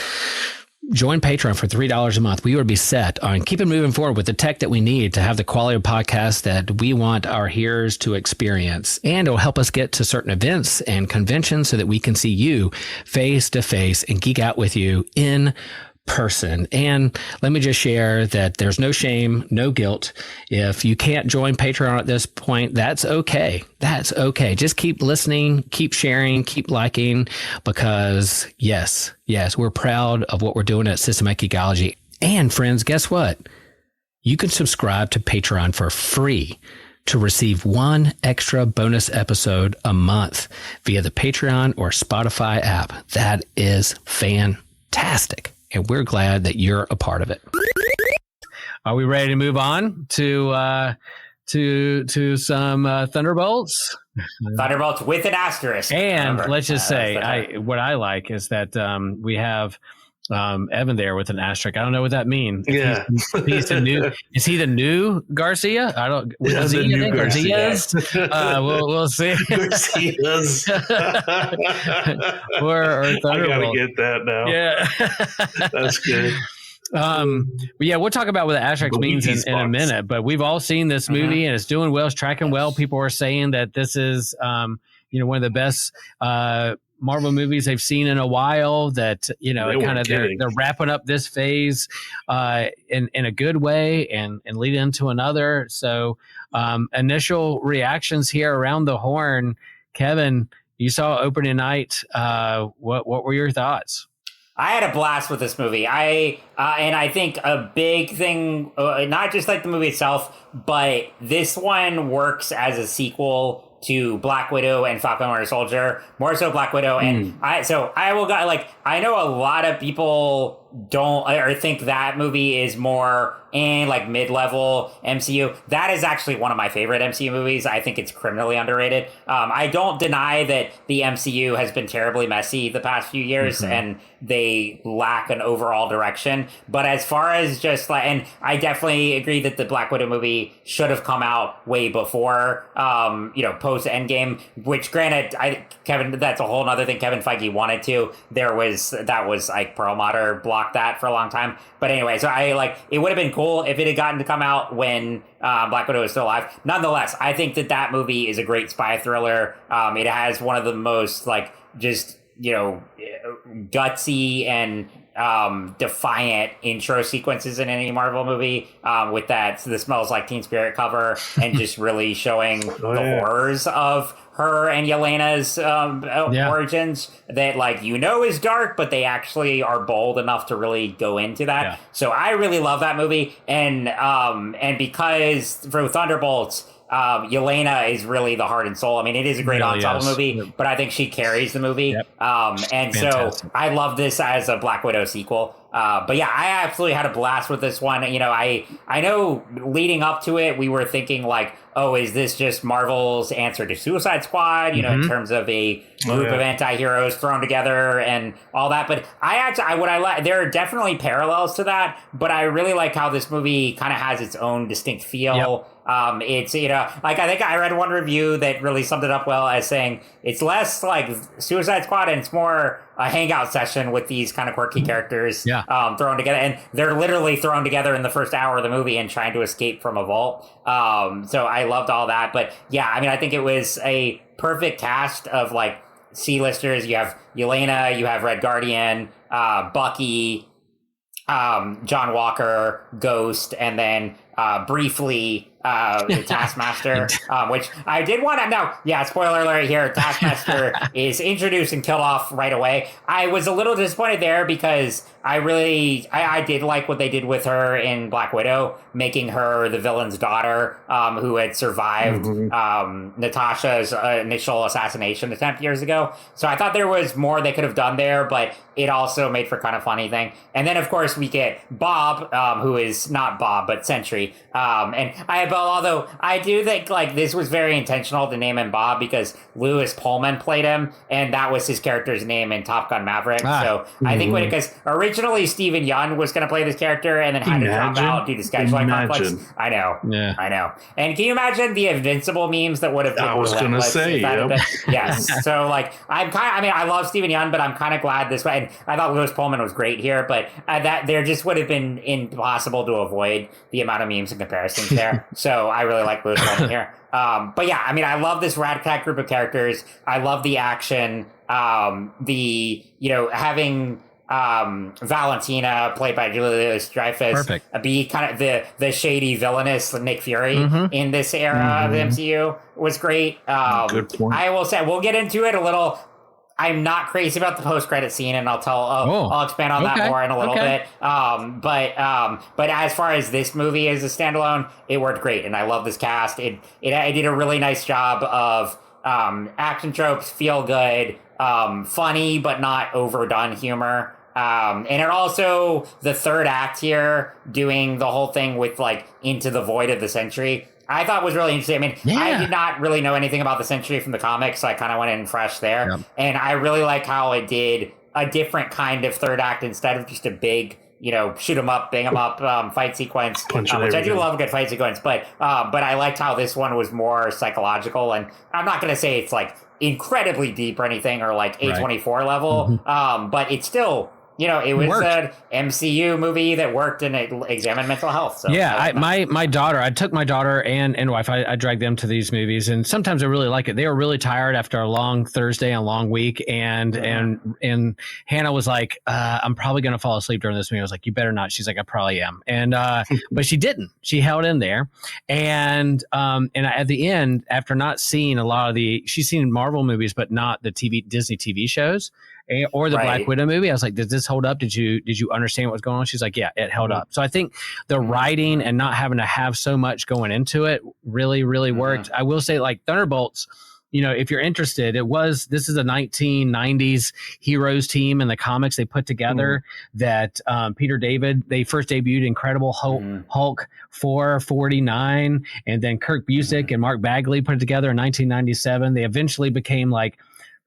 join Patreon for $3 a month. We would be set on keeping moving forward with the tech that we need to have the quality of podcast that we want our hearers to experience. And it'll help us get to certain events and conventions so that we can see you face to face and geek out with you in person. And let me just share that there's no shame, no guilt. If you can't join Patreon at this point, that's okay. That's okay. Just keep listening, keep sharing, keep liking, because yes, we're proud of what we're doing at Systematic Geekology. And friends, guess what? You can subscribe to Patreon for free to receive one extra bonus episode a month via the Patreon or Spotify app. That is fantastic. And we're glad that you're a part of it. Are we ready to move on to some Thunderbolts? Thunderbolts with an asterisk. And let's just say, what I like is that we have Evan there with an asterisk. I don't know what that means. Yeah. He's the new. Is he the new Garcia? I don't. Yeah, Is the he new Garcia's? We'll see. Garcia's. or I gotta Thunderbolt. get that now. Yeah, That's good. But yeah, we'll talk about what the asterisk means in a minute. But we've all seen this movie, and it's doing well. It's tracking well. People are saying that this is, one of the best Marvel movies they've seen in a while. That they're wrapping up this phase in a good way and lead into another. So initial reactions here around the horn. Kevin, you saw opening night. What were your thoughts? I had a blast with this movie. And I think a big thing, not just like the movie itself, but this one works as a sequel to Black Widow and Falcon Winter Soldier, more so Black Widow. And I know a lot of people don't or think that movie is more in like mid-level MCU. That is actually one of my favorite MCU movies. I think it's criminally underrated. I don't deny that the MCU has been terribly messy the past few years and they lack an overall direction. But as far as just like, and I definitely agree that the Black Widow movie should have come out way before, post Endgame, which granted, Kevin, that's a whole nother thing. Kevin Feige wanted to. That was like Perlmutter blocked that for a long time. But anyway, so it would have been cool if it had gotten to come out when Black Widow was still alive. Nonetheless, I think that movie is a great spy thriller. It has one of the most gutsy and defiant intro sequences in any Marvel movie, with that the Smells Like Teen Spirit cover and just really showing the horrors of her and Yelena's origins that is dark, but they actually are bold enough to really go into that. Yeah. So I really love that movie. And because for Thunderbolts, Yelena is really the heart and soul. I mean, it is a great ensemble movie, but I think she carries the movie. Yep. Fantastic. So I love this as a Black Widow sequel. But yeah, I absolutely had a blast with this one. I know leading up to it, we were thinking is this just Marvel's answer to Suicide Squad, in terms of a group of anti-heroes thrown together and all that. But there are definitely parallels to that, but I really like how this movie kind of has its own distinct feel. Yep. It's, I think I read one review that really summed it up well as saying it's less like Suicide Squad and it's more a hangout session with these kind of quirky characters thrown together. And they're literally thrown together in the first hour of the movie and trying to escape from a vault. So I loved all that. But yeah, I mean, I think it was a perfect cast of C-listers. You have Yelena, you have Red Guardian, Bucky, John Walker, Ghost, and then briefly the Taskmaster, which I did want to know. Yeah, spoiler alert here. Taskmaster is introduced and killed off right away. I was a little disappointed there because I did like what they did with her in Black Widow, making her the villain's daughter, who had survived Natasha's initial assassination attempt years ago. So I thought there was more they could have done there, but it also made for kind of funny thing. And then of course we get Bob, who is not Bob but Sentry. Although I do think this was very intentional to name him Bob because Lewis Pullman played him, and that was his character's name in Top Gun Maverick. So I think because originally Stephen Yeun was going to play this character and then had to drop out due to scheduling conflicts. I know. Yeah. I know. And can you imagine the Invincible memes that would have been I was going to say, yes. So I love Stephen Yeun, but I'm kind of glad this way. And I thought Lewis Pullman was great here, but that there just would have been impossible to avoid the amount of memes and comparisons there. So I really like Lewis Pullman here. But yeah, I mean, I love this Rat Pack group of characters. I love the action. Having Valentina, played by Julia Louis-Dreyfus, be kind of the shady villainous Nick Fury in this era of the MCU was great. Good point. I will say, we'll get into it a little. I'm not crazy about the post-credit scene, and I'll expand on that more in a little bit. But as far as this movie as a standalone, it worked great, and I love this cast. It did a really nice job of action tropes, feel good, funny but not overdone humor. And it also, the third act here, doing the whole thing with Into the Void of the Century, I thought was really interesting. I mean, I did not really know anything about the Century from the comics, so I kind of went in fresh there. Yep. And I really like how it did a different kind of third act instead of just a big, shoot 'em up, bang 'em up fight sequence, which I do love a good fight sequence. But I liked how this one was more psychological, and I'm not going to say it's like incredibly deep or anything or like A24 level, but it's still. It was an MCU movie that worked and it examined mental health. So yeah, my daughter, I took my daughter and wife, I dragged them to these movies, and sometimes I really like it. They were really tired after a long Thursday and a long week, and Hannah was like, I'm probably going to fall asleep during this movie. I was like, you better not. She's like, I probably am. And but she didn't. She held in there. And at the end, after not seeing a lot of she's seen Marvel movies, but not the Disney TV shows. Or the Black Widow movie. I was like, did this hold up? Did you understand what was going on? She's like, yeah, it held up. So I think the writing and not having to have so much going into it really, really worked. I will say, like Thunderbolts, if you're interested, this is a 1990s heroes team in the comics they put together that Peter David, they first debuted Incredible Hulk 449, and then Kirk Busiek and Mark Bagley put it together in 1997. They eventually became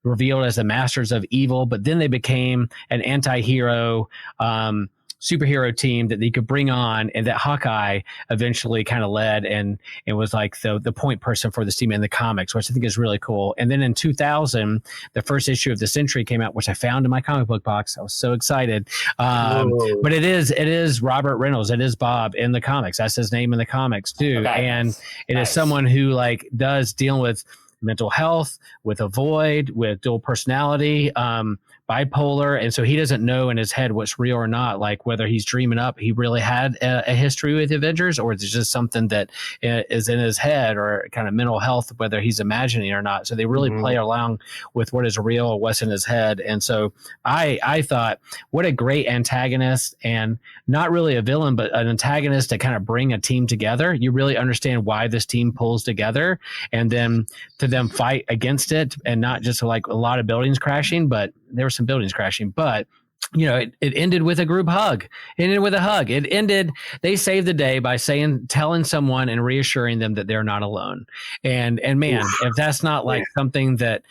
revealed as the masters of evil, but then they became an anti-hero superhero team that they could bring on, and that Hawkeye eventually kind of led and was like the point person for this team in the comics, which I think is really cool. And then in 2000, the first issue of the Century came out, which I found in my comic book box. I was so excited. But it is Robert Reynolds. It is Bob in the comics. That's his name in the comics too. Okay. And it is someone who does deal with mental health, with a void, with dual personality, bipolar. And so he doesn't know in his head what's real or not, like whether he's dreaming up, he really had a history with Avengers, or it's just something that is in his head, or kind of mental health, whether he's imagining or not. So they really play along with what is real or what's in his head. And so I thought, what a great antagonist, and not really a villain, but an antagonist to kind of bring a team together. You really understand why this team pulls together, and then to them fight against it, and not just like a lot of buildings crashing, but there were some buildings crashing, but it ended with a group hug. It ended with a hug. They saved the day by telling someone and reassuring them that they're not alone. And man, if that's not something that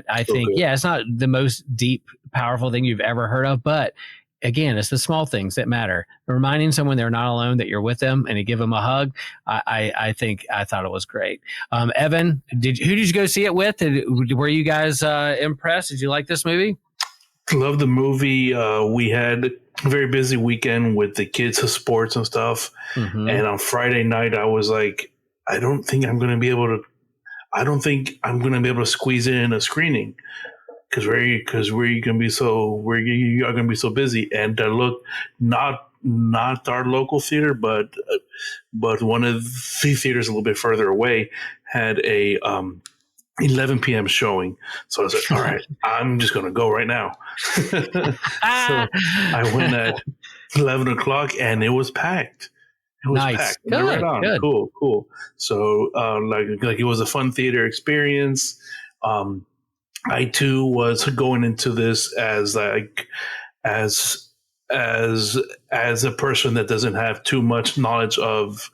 I think, it's not the most deep, powerful thing you've ever heard of, but again, it's the small things that matter. Reminding someone they're not alone, that you're with them, and you give them a hug. I thought it was great. Evan, who did you go see it with? Were you guys impressed? Did you like this movie? Love the movie. We had a very busy weekend with the kids' sports and stuff. And on Friday night, I was like, I don't think I'm going to be able to squeeze in a screening. Because we're gonna be so busy, and look, not our local theater, but one of the theaters a little bit further away had a 11 p.m. showing. So I was like, all right, I'm just gonna go right now. So I went at 11 o'clock, and it was packed. It was packed. Good, right on. Good. Cool. So like it was a fun theater experience. I too was going into this as a person that doesn't have too much knowledge of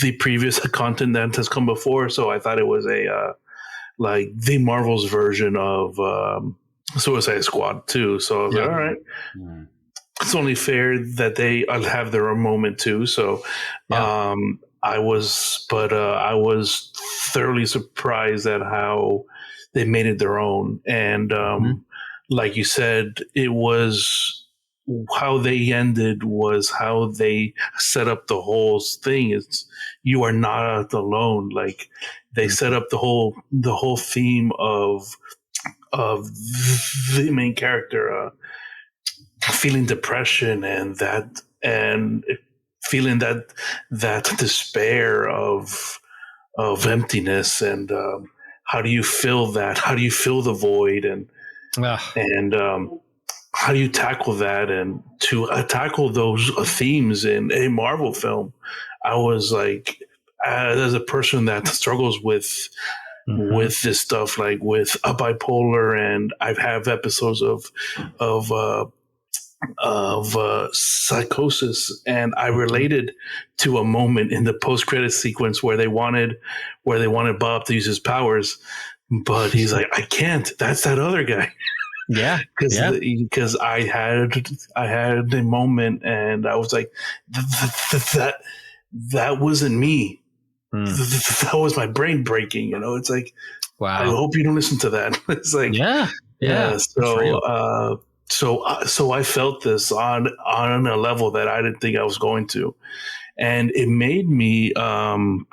the previous content that has come before. So I thought it was the Marvel's version of Suicide Squad too. So I was like, all right. It's only fair that they have their own moment too. So I was thoroughly surprised at how they made it their own. And like you said, it was how they ended was how they set up the whole thing. It's, you are not alone. Like they set up the whole theme of the main character feeling depression and feeling that despair of emptiness, and how do you fill that? How do you fill the void? And how do you tackle that? And to tackle those themes in a Marvel film, I was like, as a person that struggles with this stuff, like with a bipolar, and I've had episodes of psychosis, and I related to a moment in the post-credit sequence where they wanted Bob to use his powers, but he's like, I can't. That's that other guy. Yeah. Because I had a moment and I was like, that wasn't me. That was my brain breaking. It's like, Wow. I hope you don't listen to that. It's like, yeah. So I felt this on a level that I didn't think I was going to, and it made me,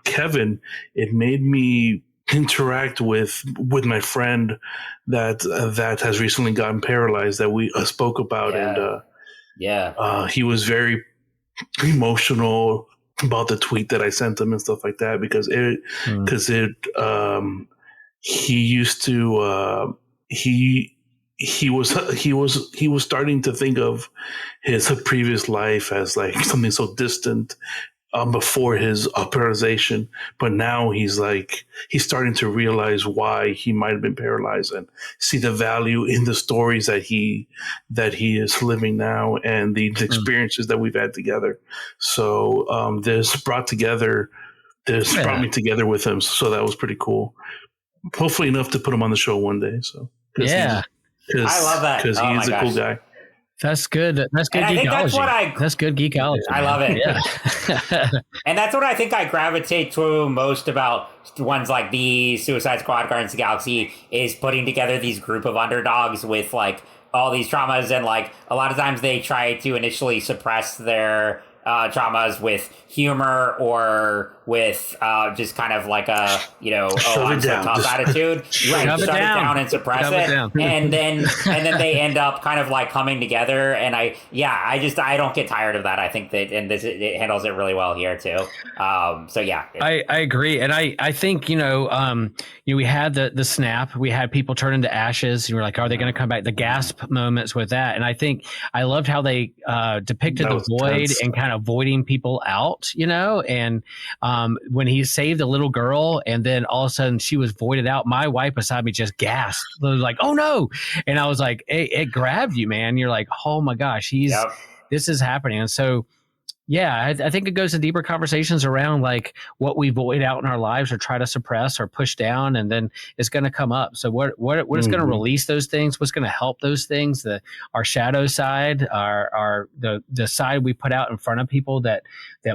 Kevin. It made me interact with my friend that has recently gotten paralyzed that we spoke about, and he was very emotional about the tweet that I sent him and stuff like that because he used to he was starting to think of his previous life as like something so distant before his paralyzation, but now he's starting to realize why he might have been paralyzed and see the value in the stories that he is living now and the experiences that we've had together. So this brought me together with him. So that was pretty cool. Hopefully enough to put him on the show one day. So I love that because he's a cool guy. That's good. That's good geekology. That's good geekology. I love it. Yeah. And that's what I think I gravitate to most about ones like the Suicide Squad, Guardians of the Galaxy, is putting together these group of underdogs with like all these traumas. And like a lot of times they try to initially suppress their traumas with humor or with just kind of like a, I'm so tough attitude. Right. Shove it down and suppress it. And then they end up kind of like coming together. And I don't get tired of that. I think that, and it handles it really well here too. I agree. And I think, we had the snap, we had people turn into ashes. And we're like, are they going to come back? The gasp moments with that. And I think I loved how they depicted the void and kind of voiding people out, and when he saved the little girl and then all of a sudden she was voided out, my wife beside me just gasped. It was like, oh no. And I was like, it grabbed you, man. You're like, oh my gosh, this is happening. And so, yeah, I think it goes to deeper conversations around like what we void out in our lives or try to suppress or push down, and then it's going to come up. So what is going to release those things? What's going to help those things? Our shadow side, the side we put out in front of people that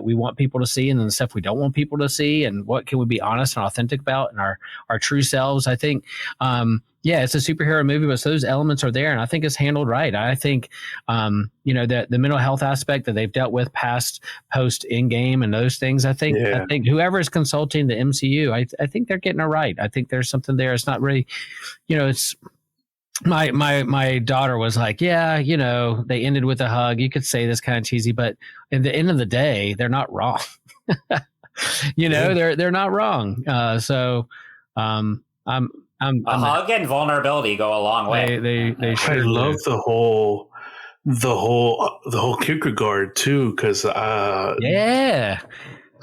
we want people to see, and then the stuff we don't want people to see, and what can we be honest and authentic about, and our true selves. I think. It's a superhero movie, but those elements are there, and I think it's handled right. I think, the mental health aspect that they've dealt with past, post, in game, and those things. I think whoever is consulting the MCU, I think they're getting it right. I think there's something there. It's not really, it's my daughter was like, they ended with a hug. You could say this kind of cheesy, but at the end of the day, they're not wrong. They're not wrong. A hug and vulnerability go a long way. They I love the whole Kierkegaard too, because the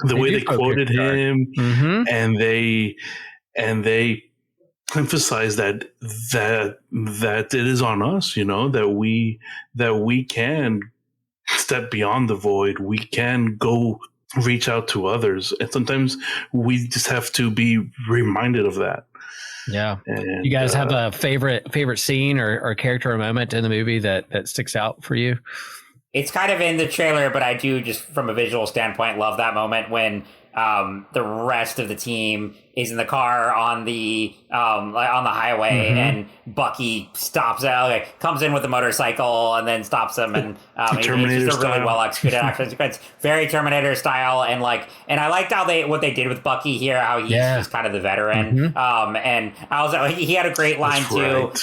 way they quoted him, and they emphasize that it is on us, that we can step beyond the void, we can go reach out to others, and sometimes we just have to be reminded of that. Yeah. And, you guys have a favorite scene or character or moment in the movie that sticks out for you? It's kind of in the trailer, but I do, just from a visual standpoint, love that moment when the rest of the team is in the car on the highway, and Bucky comes in with the motorcycle and then stops him, and it's just a really well executed action sequence, very Terminator style, and I liked what they did with Bucky here, how he's just kind of the veteran, and I was he had a great line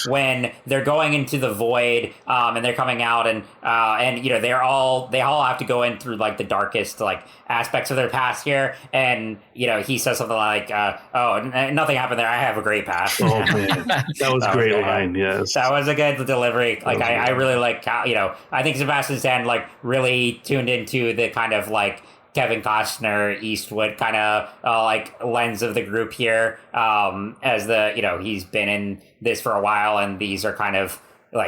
when they're going into the void, and they're coming out, and they all have to go in through like the darkest aspects of their past here, and he says something like, nothing happened there, I have a great past. Oh man, that was a great line. Yes, that was a good delivery. I really like how I think Sebastian Stan really tuned into the kind of Kevin Costner, Eastwood kind of lens of the group here, as he's been in this for a while, and these are kind of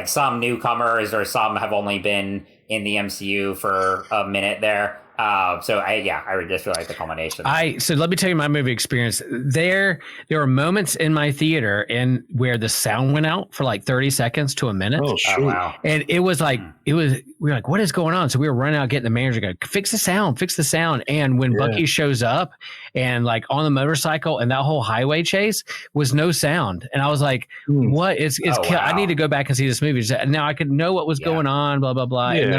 some newcomers, or some have only been in the MCU for a minute there. So I just really like the culmination. So let me tell you my movie experience. There were moments in my theater where the sound went out for like 30 seconds to a minute. Oh, shoot. Oh, wow. And it was like, we were like, what is going on? So we were running out, getting the manager to go, fix the sound. And when Bucky shows up and like on the motorcycle and that whole highway chase was no sound. And I was like, what is, I need to go back and see this movie. Now I could know what was going on, blah, blah, blah. And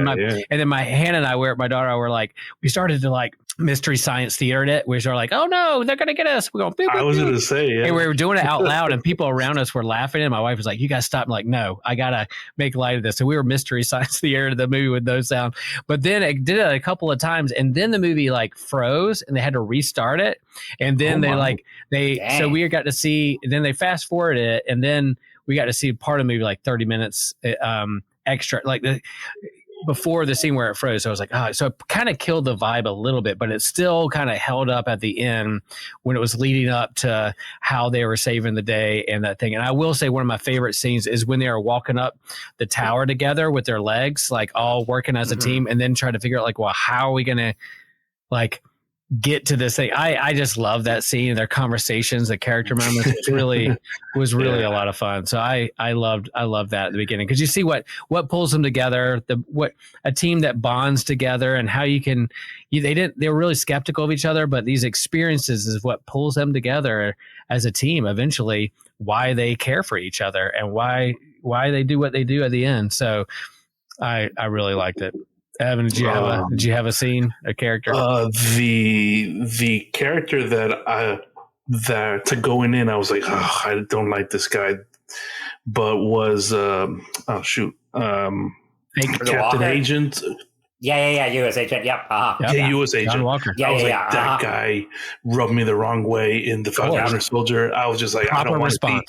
then my Hannah and I my daughter were like, we started to like mystery science theater it. We were like, oh no, they're going to get us. We're going, boop, boop, I was going to say, and we were doing it out loud and people around us were laughing. And my wife was like, you guys stop. I'm like, no, I got to make light of this. So we were mystery science theater the movie with no sound, but then it did it a couple of times. And then the movie like froze and they had to restart it. And then so we got to see, then they fast forwarded it. And then we got to see part of the movie, like 30 minutes extra, like before the scene where it froze. So I was like, so it kind of killed the vibe a little bit, but it still kind of held up at the end when it was leading up to how they were saving the day and that thing. And I will say one of my favorite scenes is when they are walking up the tower together with their legs, like all working as a team, and then try to figure out like, well, how are we going to like get to this thing? I just love that scene. Their conversations, the character moments was really a lot of fun. So I loved that at the beginning, because you see what pulls them together, what a team that bonds together, and how they were really skeptical of each other, but these experiences is what pulls them together as a team eventually, why they care for each other and why they do what they do at the end. So I really liked it. Evan, did you have a scene, a character? The character that to going in, I was like, I don't like this guy, but was Captain Agent. Yeah, U.S. Agent. Yep. U.S. Agent. John Walker. That guy rubbed me the wrong way in the Falcon Winter Soldier. I was just like, I don't want to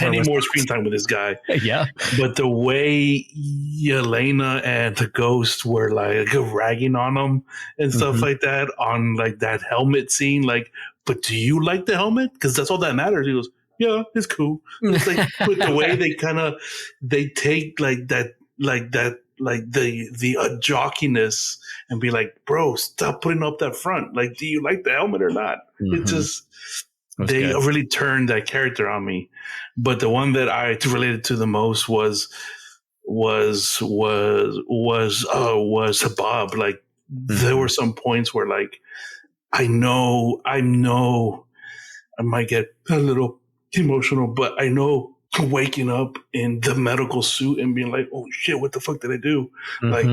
any more screen time with this guy. Yeah. But the way Yelena and the Ghost were like ragging on him and stuff like that on like that helmet scene, like, but do you like the helmet? Because that's all that matters. He goes, yeah, it's cool. It's like, but the way they take like the jockiness and be like, bro, stop putting up that front. Like, do you like the helmet or not? It just, they really turned that character on me. But the one that I related to the most was Bob. Like, there were some points where like, I know I might get a little emotional, but I know waking up in the medical suit and being like, oh shit, what the fuck did I do? Like,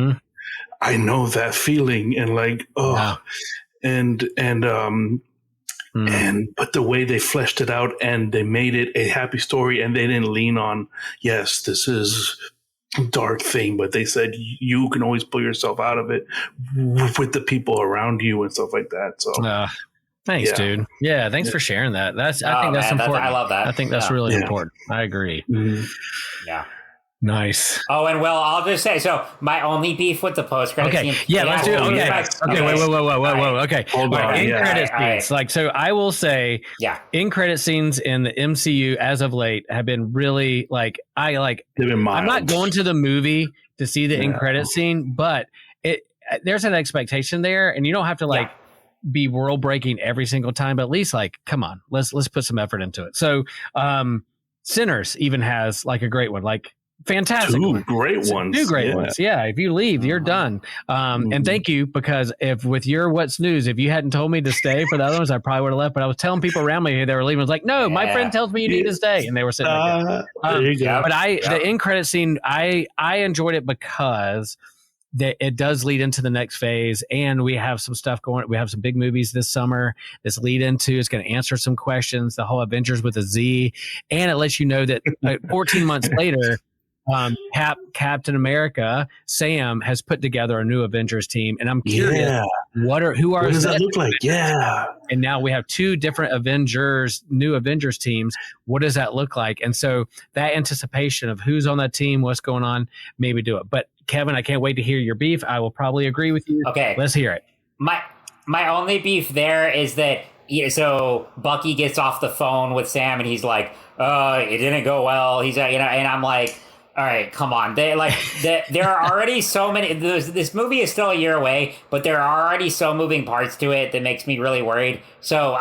I know that feeling, and like, but the way they fleshed it out and they made it a happy story, and they didn't lean on, yes, this is a dark thing, but they said you can always pull yourself out of it with the people around you and stuff like that. So thanks, dude. Yeah, thanks for sharing that. I think that's important. I love that. I think that's really important. I agree. Yeah. Nice. Oh, and well, I'll just say, so my only beef with the post-credit scene. Yeah, let's do it. Okay, whoa. Okay. Hold on. In credit scenes. Like, so I will say, in credit scenes in the MCU as of late have been really like, I'm not going to the movie to see the in credit scene, but there's an expectation there, and you don't have to like be world breaking every single time, but at least like, come on, let's put some effort into it. So, Sinners even has like a great one, like, fantastic. Two great ones. Yeah. If you leave, you're done. And thank you, because with your What's News, if you hadn't told me to stay for the other ones, I probably would have left. But I was telling people around me who they were leaving. I was like, no, my friend tells me you need to stay. And they were sitting there. There you go. But the end credit scene, I enjoyed it because it does lead into the next phase, and we have some stuff going. We have some big movies this summer. This lead into is going to answer some questions. The whole Avengers with a Z, and it lets you know that 14 months later, Captain America, Sam, has put together a new Avengers team, and I'm curious, what does that look like? Yeah. And now we have two different new Avengers teams. What does that look like? And so that anticipation of who's on that team, what's going on, maybe do it. But Kevin, I can't wait to hear your beef. I will probably agree with you. Okay, let's hear it. My only beef there is that so Bucky gets off the phone with Sam, and he's like, "It didn't go well." He's and I'm like, all right, come on. There are already so many. This movie is still a year away, but there are already so moving parts to it that makes me really worried. So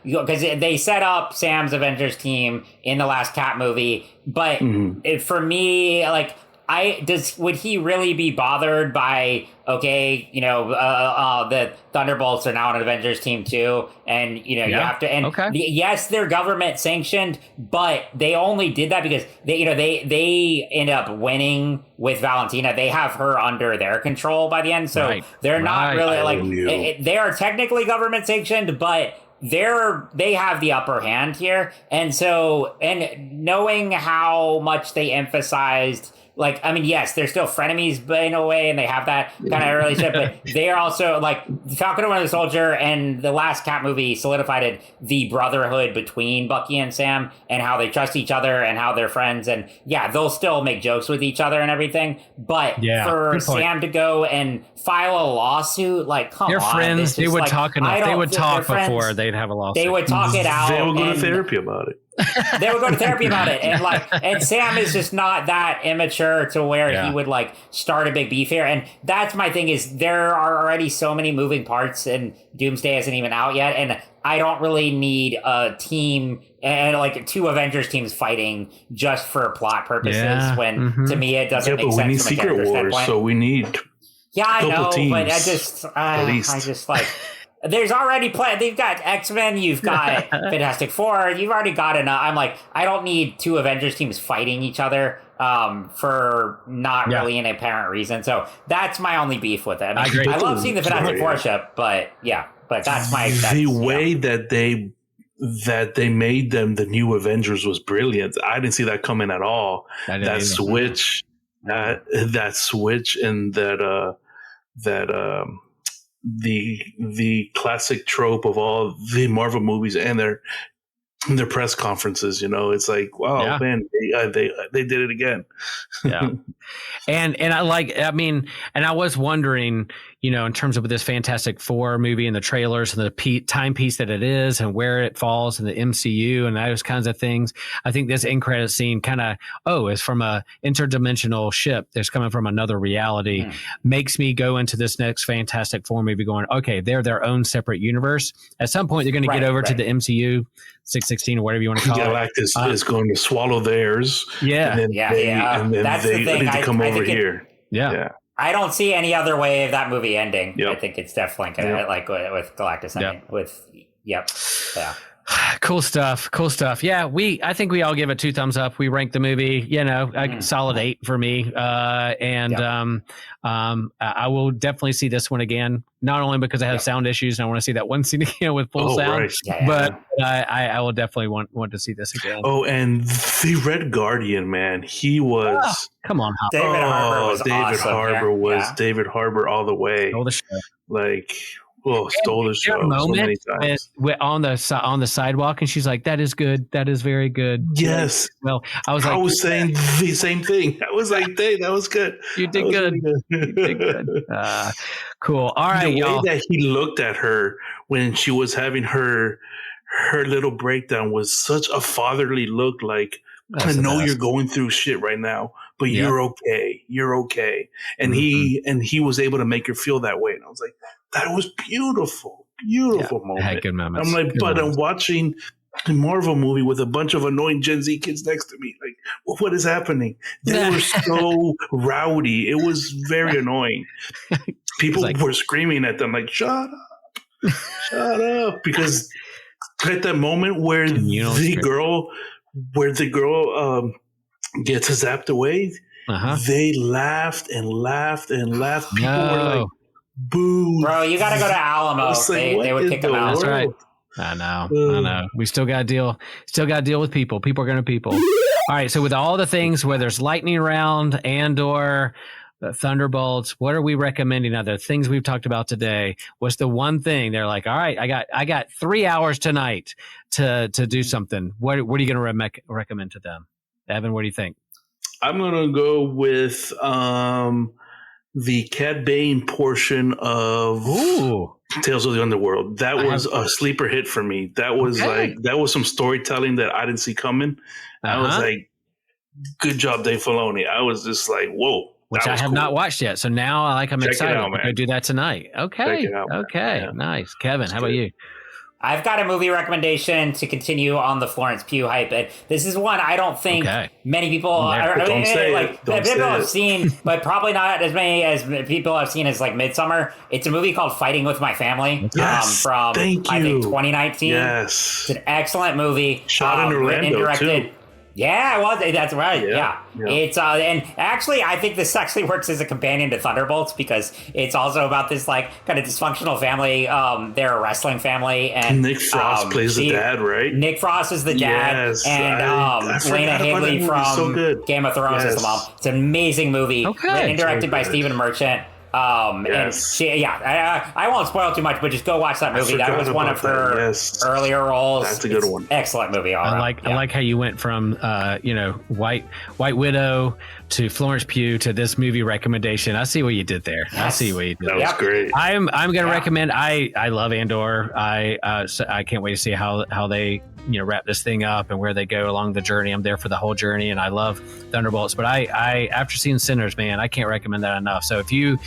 because they set up Sam's Avengers team in the last Cap movie, but for me, would he really be bothered by, the Thunderbolts are now an Avengers team too, and you have to, and yes, they're government sanctioned, but they only did that because they end up winning with Valentina. They have her under their control by the end, so they're not really they are technically government sanctioned, but they have the upper hand here, and knowing how much they emphasized. Yes, they're still frenemies, but in a way, and they have that kind of relationship, but they are also, Falcon and Winter Soldier and the last Cap movie solidified the brotherhood between Bucky and Sam and how they trust each other and how they're friends. And yeah, they'll still make jokes with each other and everything. But for Sam to go and file a lawsuit, come on. They're friends. They would talk enough. They would talk before they'd have a lawsuit. They would talk it out. They would go to therapy about it. They would go to therapy about it, and Sam is just not that immature to where he would start a big beef here. And that's my thing is there are already so many moving parts, and Doomsday isn't even out yet, and I don't really need a team and two Avengers teams fighting just for plot purposes. When to me it doesn't make sense. But we need Secret Wars, standpoint. So we need I know, teams, but I just there's already they've got X-Men, you've got Fantastic Four, you've already got enough. I'm I don't need two Avengers teams fighting each other for not really an apparent reason. So that's my only beef with it. I love seeing the Fantastic Four ship, but that's the way that they made them the new Avengers was brilliant. I didn't see that coming at all. That switch and the classic trope of all the Marvel movies and their press conferences, it's wow, man, they did it again. And I was wondering, in terms of this Fantastic Four movie and the trailers and the timepiece that it is and where it falls in the MCU and those kinds of things. I think this end credit scene is from a interdimensional ship that's coming from another reality. Makes me go into this next Fantastic Four movie going, okay, they're their own separate universe. At some point, they're going to get over to the MCU 616 or whatever you want to call it. Galactus is going to swallow theirs. Yeah. And then that's they the thing. need to come over here. Yeah. I don't see any other way of that movie ending. I think it's definitely going to, with Galactus ending. Yeah. Cool stuff. Yeah, I think we all give it 2 thumbs up. We rank the movie, a solid 8 for me. I will definitely see this one again, not only because I have sound issues and I want to see that one scene again with full sound, but I will definitely want to see this again. Oh, and the Red Guardian, man, he was come on, David Harbour was awesome. David Harbour all the way. Stole the show. Stole the show so many times. On the sidewalk, and she's like, "That is good. That is very good." Yes. Well, I was saying the same thing. I was like, "Dang, that was good. You did good. You did good." Cool. All right, the way that he looked at her when she was having her little breakdown was such a fatherly look. I know you're going through shit right now, but you're okay. You're okay. And he was able to make her feel that way. And I was like, that was beautiful moment. Good moments. I'm I'm watching a Marvel movie with a bunch of annoying Gen Z kids next to me. What is happening? They were so rowdy. It was very annoying. People were screaming at them shut up. Because at that moment where the girl gets zapped away, they laughed and laughed and laughed. People were boo. Bro, you got to go to Alamo. They would kick them out. That's right. I know. We still got to deal with people. People are going to people. All right. So with all the things, whether it's lightning round, Andor, Thunderbolts, what are we recommending? Other things we've talked about today. What's the one thing they're like? All right, I got 3 hours tonight to do something. What are you going to recommend to them, Evan? What do you think? I'm going to go with the Cad Bane portion of Tales of the Underworld. That was a sleeper hit for me. That was that was some storytelling that I didn't see coming. I was like, good job, Dave Filoni. I was just like, whoa. Which I have not watched yet. So now I'm excited. Out, I'm going to do that tonight. Okay. Okay. Yeah. Nice. Kevin, how about you? I've got a movie recommendation to continue on the Florence Pugh hype. And this is one I don't think many people have seen, but probably not as many as people have seen as like Midsummer. It's a movie called Fighting with My Family from, I think, 2019. Yes. It's an excellent movie. Shot in Orlando, directed, too. Yeah, well, that's right. Yeah. Yeah. It's and actually, I think this actually works as a companion to Thunderbolts because it's also about this like kind of dysfunctional family. They're a wrestling family, and Nick Frost plays the dad, right? Nick Frost is the dad, and Lena Headey from Game of Thrones is the mom. It's an amazing movie, written and directed by Stephen Merchant. And she, I won't spoil too much, but just go watch that movie. That was one of her earlier roles. That's a good one. Excellent movie. I like how you went from White Widow to Florence Pugh to this movie recommendation. I see what you did there. Yes. I see what you did. That was great. I'm going to recommend. I love Andor. I can't wait to see how they wrap this thing up and where they go along the journey. I'm there for the whole journey, and I love Thunderbolts. But I after seeing Sinners, man, I can't recommend that enough. So if you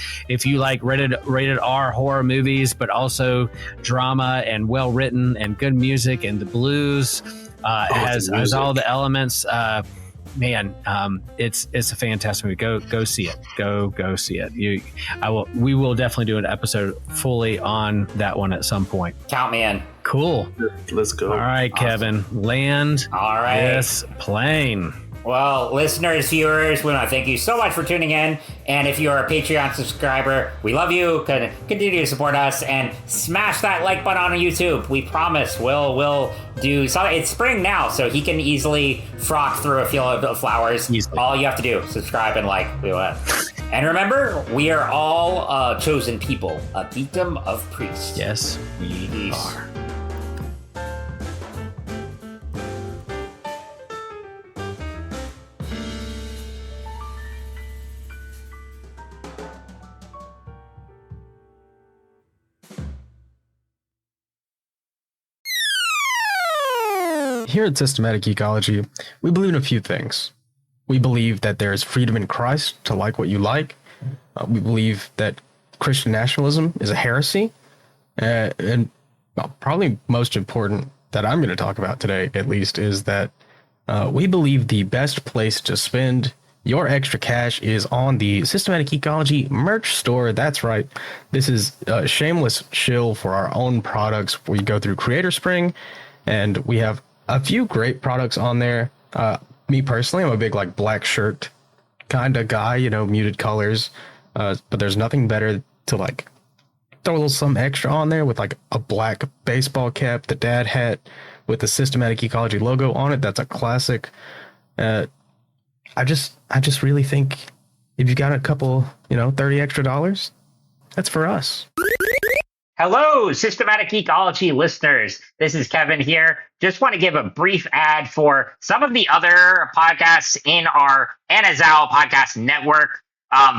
like rated R horror movies, but also drama and well written and good music and the blues has all the elements. It's a fantastic movie. Go see it. Go see it. We will definitely do an episode fully on that one at some point. Count me in. Cool. Let's go. All right, awesome. Kevin, land this plane. Well, listeners, viewers, we want to thank you so much for tuning in. And if you're a Patreon subscriber, we love you. Continue to support us and smash that like button on YouTube. We promise we'll do something. It's spring now, so he can easily frock through a field of flowers. Easily. All you have to do, subscribe and like. We will. And remember, we are all chosen people, a kingdom of priests. Yes, we are. Here at Systematic Geekology, we believe in a few things. We believe that there is freedom in Christ to like what you like. We believe that Christian nationalism is a heresy. And probably most important that I'm going to talk about today, at least, is that we believe the best place to spend your extra cash is on the Systematic Geekology merch store. That's right. This is a shameless shill for our own products. We go through Creator Spring, and we have a few great products on there. Me personally, I'm a big like black shirt kind of guy, muted colors. But there's nothing better to like throw a little something extra on there with like a black baseball cap, the dad hat with the Systematic Geekology logo on it. That's a classic. I just really think if you got a couple, $30 extra, that's for us. Hello, Systematic Geekology listeners. This is Kevin here. Just want to give a brief ad for some of the other podcasts in our Anazao podcast network.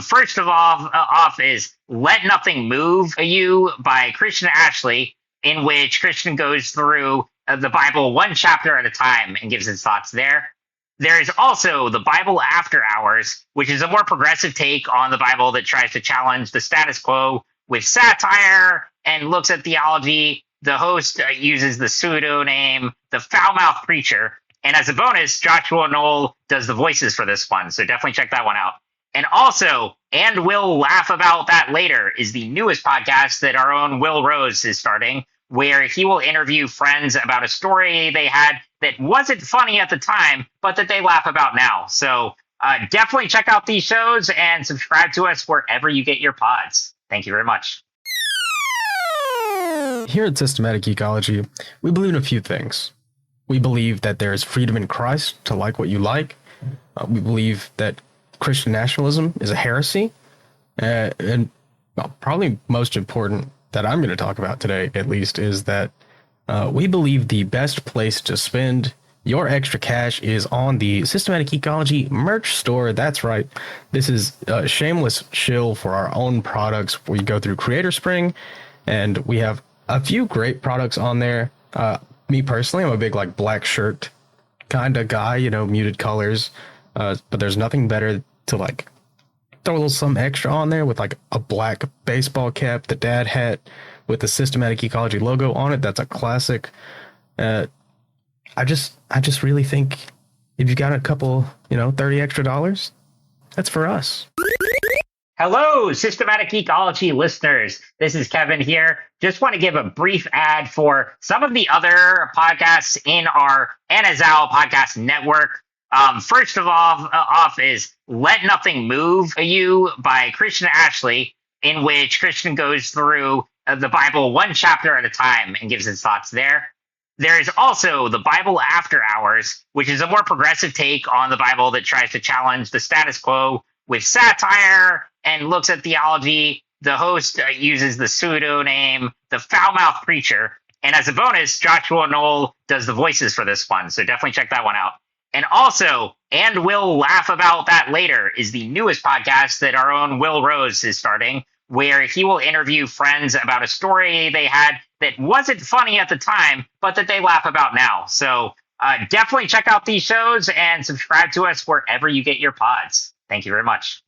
First of all, off is Let Nothing Move You by Christian Ashley, in which Christian goes through the Bible one chapter at a time and gives his thoughts there. There is also the Bible After Hours, which is a more progressive take on the Bible that tries to challenge the status quo with satire and looks at theology. The host uses the pseudonym The Foul-Mouthed Preacher. And as a bonus, Joshua Knoll does the voices for this one. So definitely check that one out. And also, and we'll laugh about that later, is the newest podcast that our own Will Rose is starting, where he will interview friends about a story they had that wasn't funny at the time, but that they laugh about now. So definitely check out these shows and subscribe to us wherever you get your pods. Thank you very much. Here at Systematic Geekology, we believe in a few things. We believe that there is freedom in Christ to like what you like. We believe that Christian nationalism is a heresy. And probably most important that I'm going to talk about today, at least, is that we believe the best place to spend your extra cash is on the Systematic Geekology merch store. That's right. This is a shameless shill for our own products. We go through Creator Spring, and we have a few great products on there. Me personally, I'm a big like black shirt kind of guy, muted colors. But there's nothing better to like throw a little something extra on there with like a black baseball cap, the dad hat with the Systematic Ecology logo on it. That's a classic. I just really think if you got a couple, $30 extra, that's for us. Hello, Systematic Geekology listeners. This is Kevin here. Just want to give a brief ad for some of the other podcasts in our Anazal podcast network. First of all, off is Let Nothing Move You by Christian Ashley, in which Christian goes through the Bible one chapter at a time and gives his thoughts there. There is also the Bible After Hours, which is a more progressive take on the Bible that tries to challenge the status quo with satire and looks at theology. The host uses the pseudonym The Foul-Mouthed Preacher. And as a bonus, Joshua Knoll does the voices for this one. So definitely check that one out. And also, and we'll laugh about that later, is the newest podcast that our own Will Rose is starting, where he will interview friends about a story they had that wasn't funny at the time, but that they laugh about now. So definitely check out these shows and subscribe to us wherever you get your pods. Thank you very much.